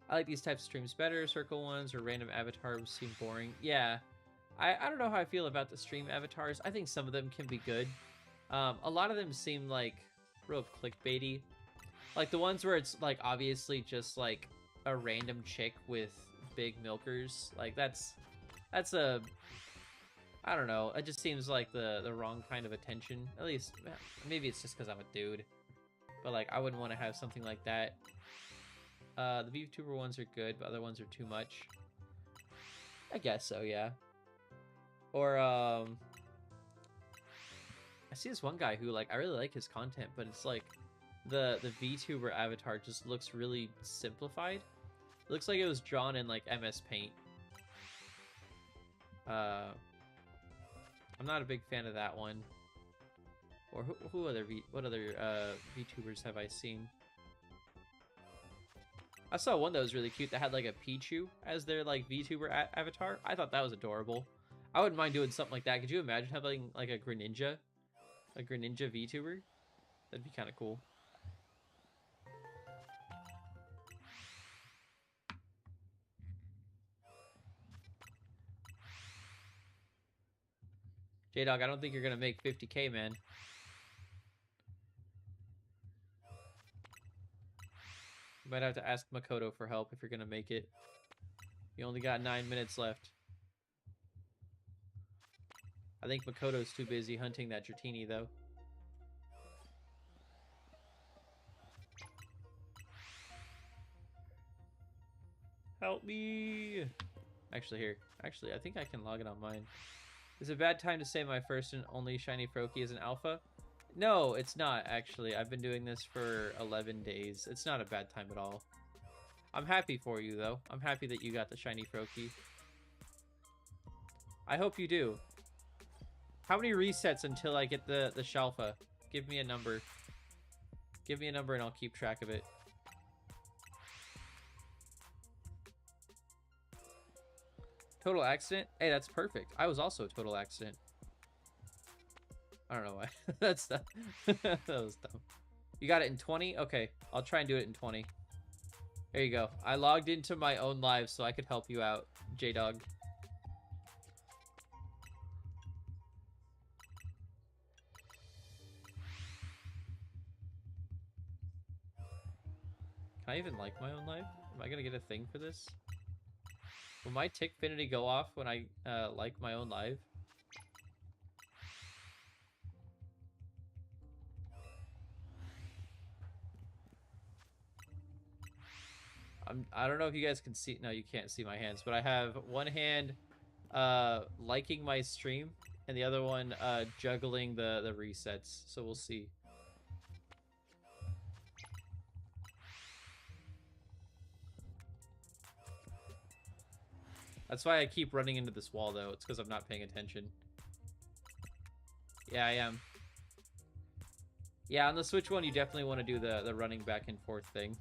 I like these types of streams better. Circle ones or random avatars seem boring. Yeah, I don't know how I feel about the stream avatars. I think some of them can be good. A lot of them seem like real clickbaity. Like the ones where it's like obviously just like a random chick with big milkers. Like that's a, I don't know. It just seems like the wrong kind of attention. At least maybe it's just because I'm a dude. But like I wouldn't want to have something like that. The VTuber ones are good, but other ones are too much. I guess so, yeah. Or I see this one guy who like I really like his content, but it's like the VTuber avatar just looks really simplified. It looks like it was drawn in like MS Paint. I'm not a big fan of that one. Or what other VTubers have I seen? I saw one that was really cute that had like a Pichu as their like VTuber avatar. I thought that was adorable. I wouldn't mind doing something like that. Could you imagine having like a Greninja VTuber? That'd be kind of cool. J-Dog, I don't think you're gonna make 50K, man. You might have to ask Makoto for help if you're gonna make it. You only got 9 minutes left. I think Makoto's too busy hunting that Dratini, though. Help me! Actually, here. Actually, I think I can log it on mine. Is it a bad time to say my first and only shiny Froakie is an alpha? No, it's not, actually. I've been doing this for 11 days. It's not a bad time at all. I'm happy for you, though. I'm happy that you got the shiny Froakie. I hope you do. How many resets until I get the Shalpha? Give me a number. Give me a number and I'll keep track of it. Total accident? Hey, that's perfect. I was also a total accident. I don't know why. That's that. That was dumb. You got it in 20? Okay, I'll try and do it in 20. There you go. I logged into my own live so I could help you out, J-Dog. Can I even like my own live? Am I gonna get a thing for this? Will my Tickfinity go off when I like my own live? I don't know if you guys can see. No, you can't see my hands, but I have one hand liking my stream and the other one juggling the resets. So we'll see. That's why I keep running into this wall, though. It's because I'm not paying attention. Yeah, I am. Yeah, on the Switch one, you definitely want to do the running back and forth thing.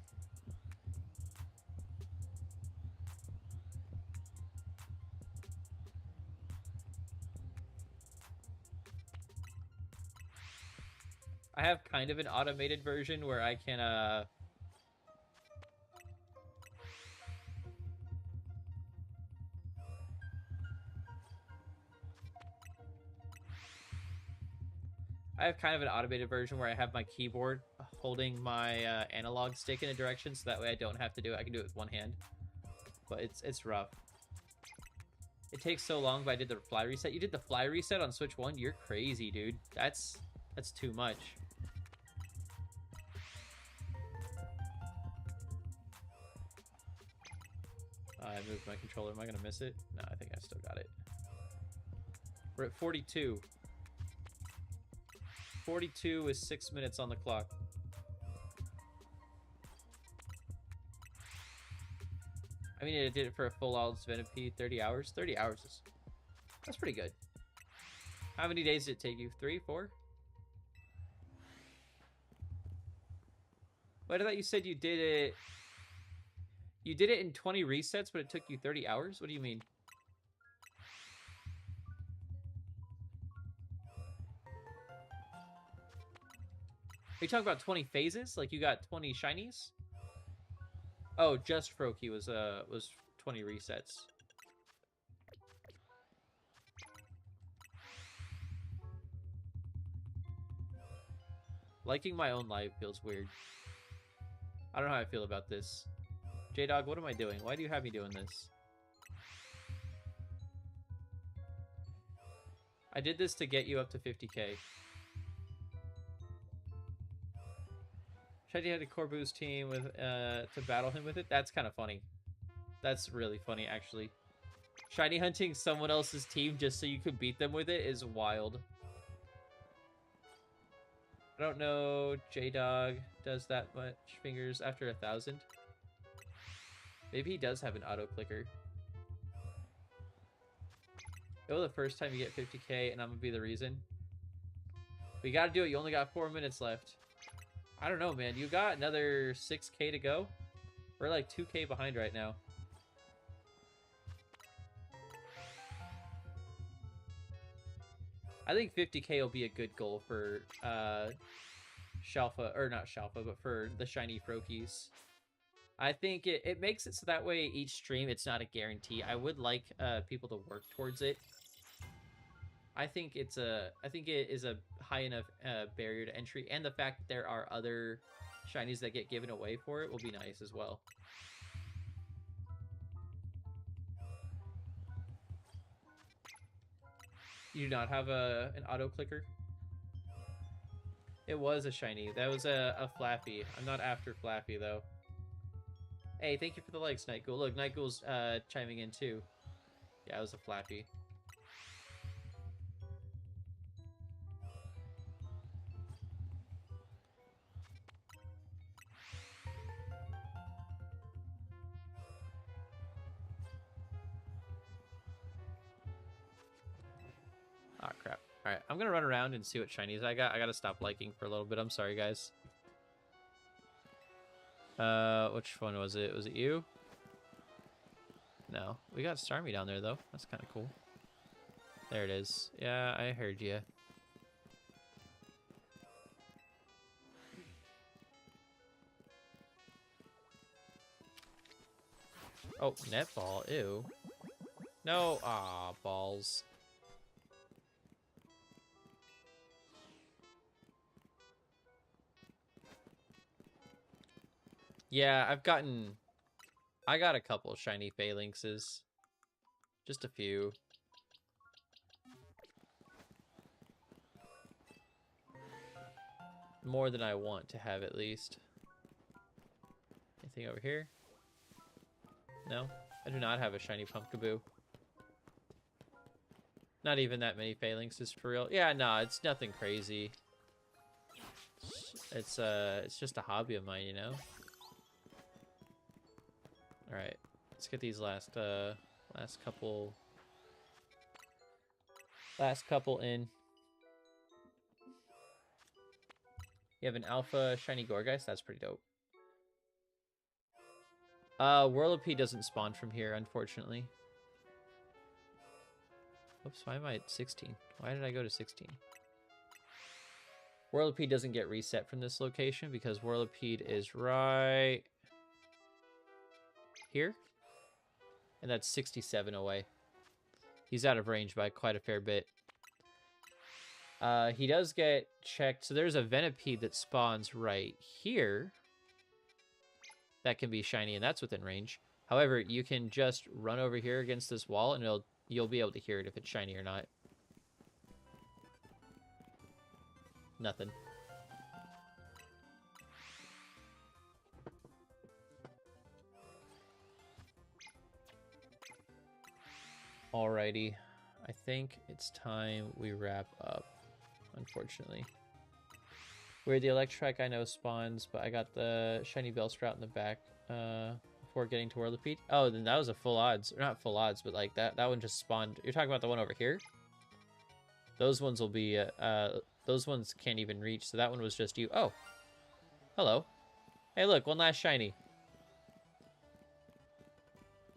I have kind of an automated version where I can, I have kind of an automated version where I have my keyboard holding my analog stick in a direction, so that way I don't have to do it. I can do it with one hand. But it's rough. It takes so long, but I did the fly reset. You did the fly reset on Switch 1? You're crazy, dude. That's too much. I moved my controller. Am I going to miss it? No, I think I still got it. We're at 42. 42 is 6 minutes on the clock. I mean, I did it for a full out Venipede, 30 hours. 30 hours is... That's pretty good. How many days did it take you? 3, 4? Wait, I thought you said you did it... You did it in 20 resets, but it took you 30 hours? What do you mean? Are you talking about 20 phases? Like you got 20 shinies? Oh, just Froakie was 20 resets. Liking my own life feels weird. I don't know how I feel about this. J-Dog, what am I doing? Why do you have me doing this? I did this to get you up to 50k. Shiny had a Corbu's team with to battle him with it. That's kind of funny. That's really funny, actually. Shiny hunting someone else's team just so you could beat them with it is wild. I don't know. J-Dog does that much fingers after 1,000. Maybe he does have an auto clicker. Go the first time you get 50k, and I'm gonna be the reason. We gotta do it. You only got 4 minutes left. I don't know, man. You got another 6k to go. We're like 2k behind right now. I think 50k will be a good goal for Shalpha, or not Shalpha, but for the shiny Froakies. I think it makes it so that way each stream it's not a guarantee. I would like people to work towards it. I think it is a high enough barrier to entry, and the fact that there are other shinies that get given away for it will be nice as well. You do not have an auto clicker? It was a shiny. That was a Flappy. I'm not after Flappy though. Hey, thank you for the likes, Nightghoul. Look, Nightghoul's chiming in too. Yeah, it was a Flappy. Oh, crap. All right, I'm going to run around and see what shinies I got. I got to stop liking for a little bit. I'm sorry, guys. Which one was it? Was it you? No. We got Starmie down there, though. That's kind of cool. There it is. Yeah, I heard you. Oh, netball. Ew. No. Ah, balls. Yeah, I got a couple shiny phalanxes. Just a few. More than I want to have, at least. Anything over here? No? I do not have a shiny Pumpkaboo. Not even that many phalanxes for real. Yeah, no, it's nothing crazy. It's just a hobby of mine, you know? Alright. Let's get these last couple in. You have an alpha shiny Gorgeist? That's pretty dope. Whirlipede doesn't spawn from here, unfortunately. Oops, why am I at 16? Why did I go to 16? Whirlipede doesn't get reset from this location because Whirlipede is right here. And that's 67 away. He's out of range by quite a fair bit. He does get checked. So there's a Venipede that spawns right here. That can be shiny, and that's within range. However, you can just run over here against this wall, and you'll be able to hear it if it's shiny or not. Nothing. Alrighty. I think it's time we wrap up, unfortunately. Where the Electrike I know spawns, but I got the shiny Bellsprout in the back. before getting to Whirlipede. Oh, then that was a full odds. Or not full odds, but like that one just spawned. You're talking about the one over here? Those ones will be, those ones can't even reach, so that one was just you. Oh. Hello. Hey, look, one last shiny.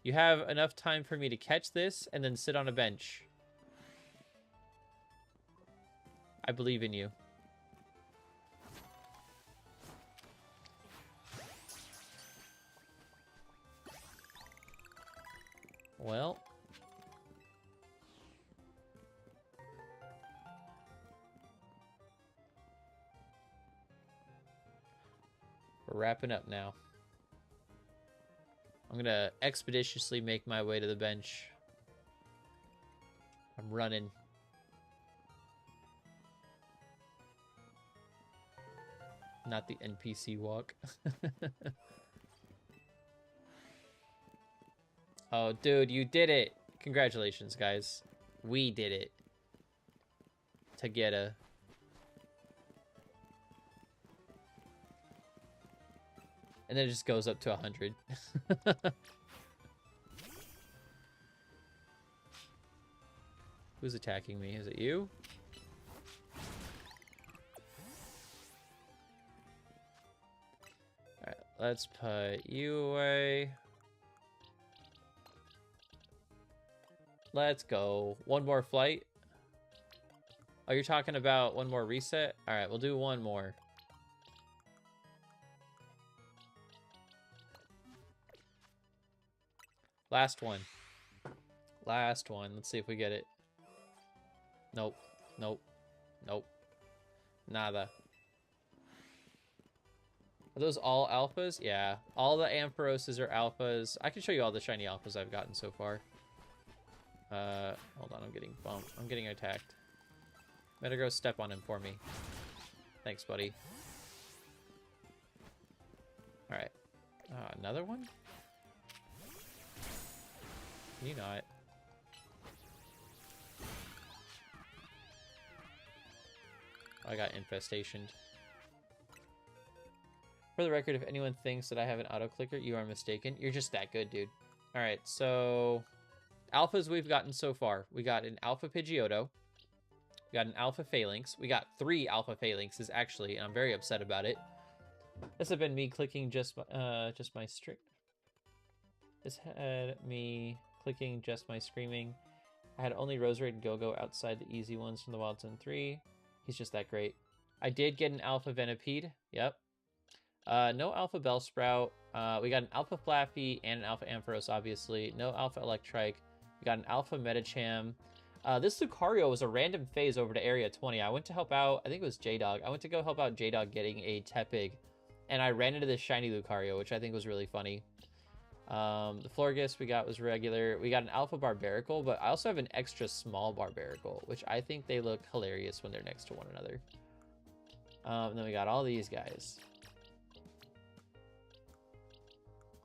You have enough time for me to catch this and then sit on a bench. I believe in you. Well. We're wrapping up now. I'm gonna expeditiously make my way to the bench. I'm running. Not the NPC walk. Oh, dude, you did it. Congratulations, guys. We did it. Together. And then it just goes up to 100. Who's attacking me? Is it you? Alright, let's put you away. Let's go. One more flight. Oh, you're talking about one more reset? Alright, we'll do one more. Last one. Last one. Let's see if we get it. Nope. Nope. Nope. Nada. Are those all alphas? Yeah. All the Amphiroses are alphas. I can show you all the shiny alphas I've gotten so far. Hold on. I'm getting bumped. I'm getting attacked. Better go step on him for me. Thanks, buddy. Alright. Another one? Can you not? I got infestationed. For the record, if anyone thinks that I have an auto clicker, you are mistaken. You're just that good, dude. Alright, so alphas we've gotten so far. We got an alpha Pidgeotto. We got an alpha Phalanx. We got 3 alpha Phalanxes, actually, and I'm very upset about it. This had been me clicking just my string. This had me clicking just my screaming. I had only Roserade and Go-Go outside the easy ones from the Wild Zone 3. He's just that great. I did get an alpha Venipede. Yep. No alpha Bellsprout. We got an alpha Flaffy and an alpha Ampharos, obviously. No alpha Electrike. We got an alpha Medicham. This Lucario was a random phase over to Area 20. I went to help out, I think it was J-Dog. I went to go help out J-Dog getting a Tepig. And I ran into this shiny Lucario, which I think was really funny. The Florges we got was regular. We got an alpha Barbaracle, but I also have an extra small Barbaracle, which I think they look hilarious when they're next to one another. And then we got all these guys.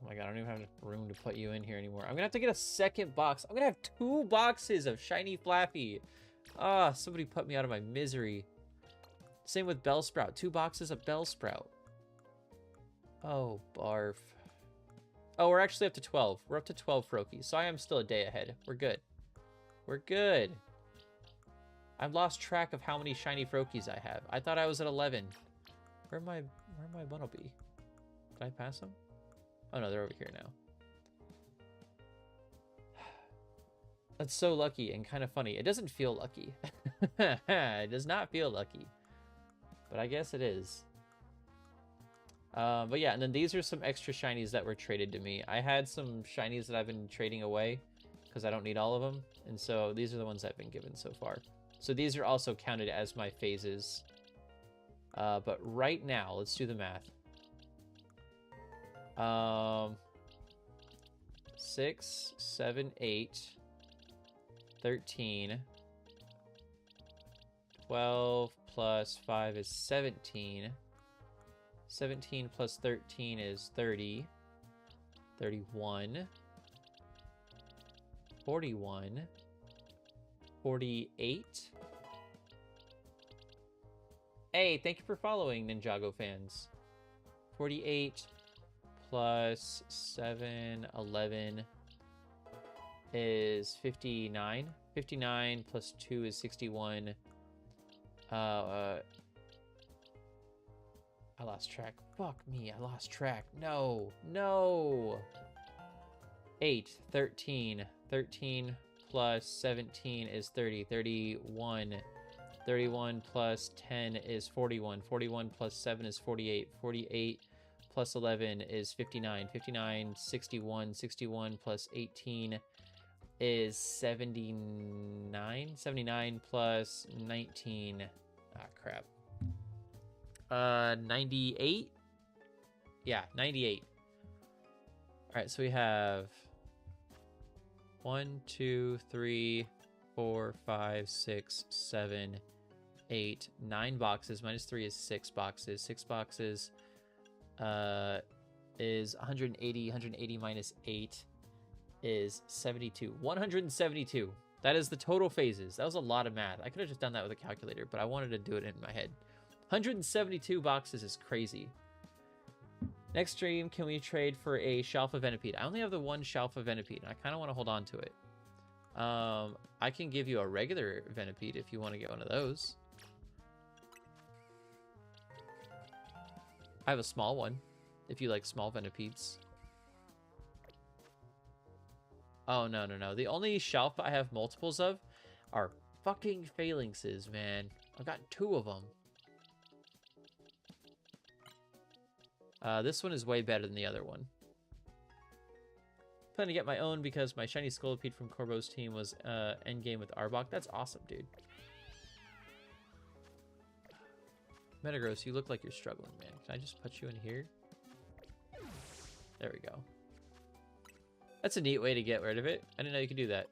Oh my god, I don't even have room to put you in here anymore. I'm gonna have to get a second box. I'm gonna have 2 boxes of shiny Flaffy. Ah, somebody put me out of my misery. Same with Bellsprout. 2 boxes of Bellsprout. Oh, barf. Oh, we're actually up to 12. We're up to 12 Froakies, so I am still a day ahead. We're good. We're good. I've lost track of how many shiny Froakies I have. I thought I was at 11. Where my Bunnelby? Did I pass them? Oh no, they're over here now. That's so lucky and kind of funny. It doesn't feel lucky. It does not feel lucky. But I guess it is. But yeah, and then these are some extra shinies that were traded to me. I had some shinies that I've been trading away because I don't need all of them. And so these are the ones I've been given so far. So these are also counted as my phases. But right now, let's do the math. 6, 7, 8, 13, 12 plus 5 is 17. 17 plus 13 is 30. 31. 41. 48. Hey, thank you for following, Ninjago fans. 48 plus 7, 11 is 59. 59 plus 2 is 61. I lost track. Fuck me, I lost track. No, no. 8, 13. 13 plus 17 is 30. 31. 31 plus 10 is 41. 41 plus 7 is 48. 48 plus 11 is 59. 59, 61. 61 plus 18 is 79. 79 plus 19. Ah, crap. 98? Yeah, 98. All right, so we have 1, 2, 3, 4, 5, 6, 7, 8, 9 boxes. Minus 3 is 6 boxes. 6 boxes is 180. 180 minus 8 is 72. 172. That is the total phases. That was a lot of math. I could have just done that with a calculator, but I wanted to do it in my head. 172 boxes is crazy. Next stream, can we trade for a Shalpha Venipede? I only have the one Shalpha Venipede, and I kind of want to hold on to it. I can give you a regular Venipede if you want to get one of those. I have a small one, if you like small Venipedes. Oh, no, no, no. The only Shalpha I have multiples of are fucking Phalanxes, man. I've got 2 of them. This one is way better than the other one. Plan to get my own because my shiny Scolipede from Corbo's team was endgame with Arbok. That's awesome, dude. Metagross, you look like you're struggling, man. Can I just put you in here? There we go. That's a neat way to get rid of it. I didn't know you could do that.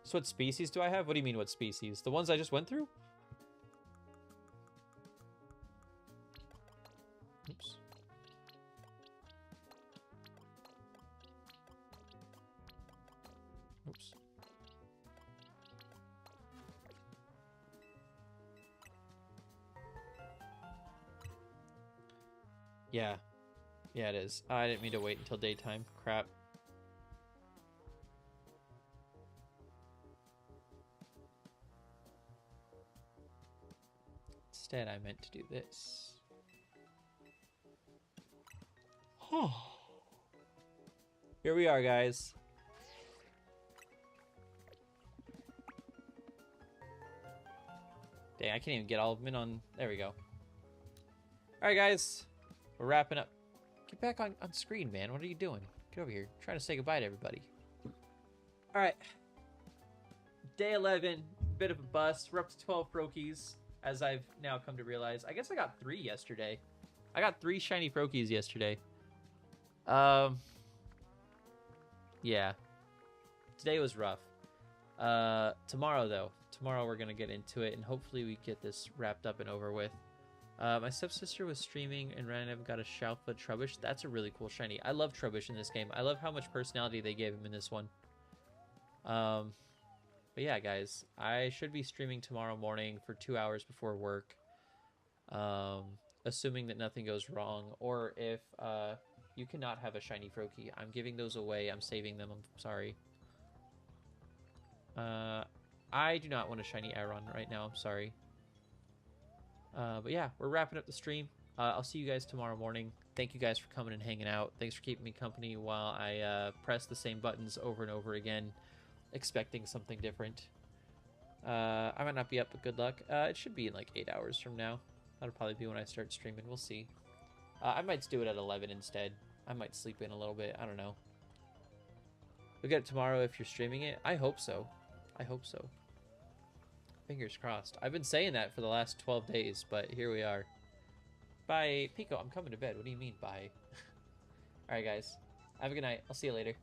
So what species do I have? What do you mean what species? The ones I just went through? Oops. Oops. Yeah. Yeah, it is. I didn't mean to wait until daytime. Crap. Instead, I meant to do this. Here we are, guys. Dang, I can't even get all of them in on... There we go. Alright, guys. We're wrapping up. Get back on screen, man. What are you doing? Get over here. I'm trying to say goodbye to everybody. Alright. Day 11. Bit of a bust. We're up to 12 Froakies, as I've now come to realize. I guess I got 3 yesterday. I got 3 shiny Froakies yesterday. Yeah. Today was rough. Tomorrow, though. Tomorrow we're going to get into it, and hopefully we get this wrapped up and over with. My stepsister was streaming and random got a Shalpha Trubbish. That's a really cool shiny. I love Trubbish in this game. I love how much personality they gave him in this one. But yeah, guys, I should be streaming tomorrow morning for 2 hours before work. Assuming that nothing goes wrong, or if you cannot have a shiny Froakie. I'm giving those away. I'm saving them. I'm sorry. I do not want a shiny Aron right now. I'm sorry. But yeah, we're wrapping up the stream. I'll see you guys tomorrow morning. Thank you guys for coming and hanging out. Thanks for keeping me company while I press the same buttons over and over again, expecting something different. I might not be up, but good luck. It should be in like 8 hours from now. That'll probably be when I start streaming. We'll see. I might do it at 11 instead. I might sleep in a little bit. I don't know. You'll get it tomorrow if you're streaming it. I hope so. I hope so. Fingers crossed. I've been saying that for the last 12 days, but here we are. Bye. Pico, I'm coming to bed. What do you mean, bye? Alright, guys. Have a good night. I'll see you later.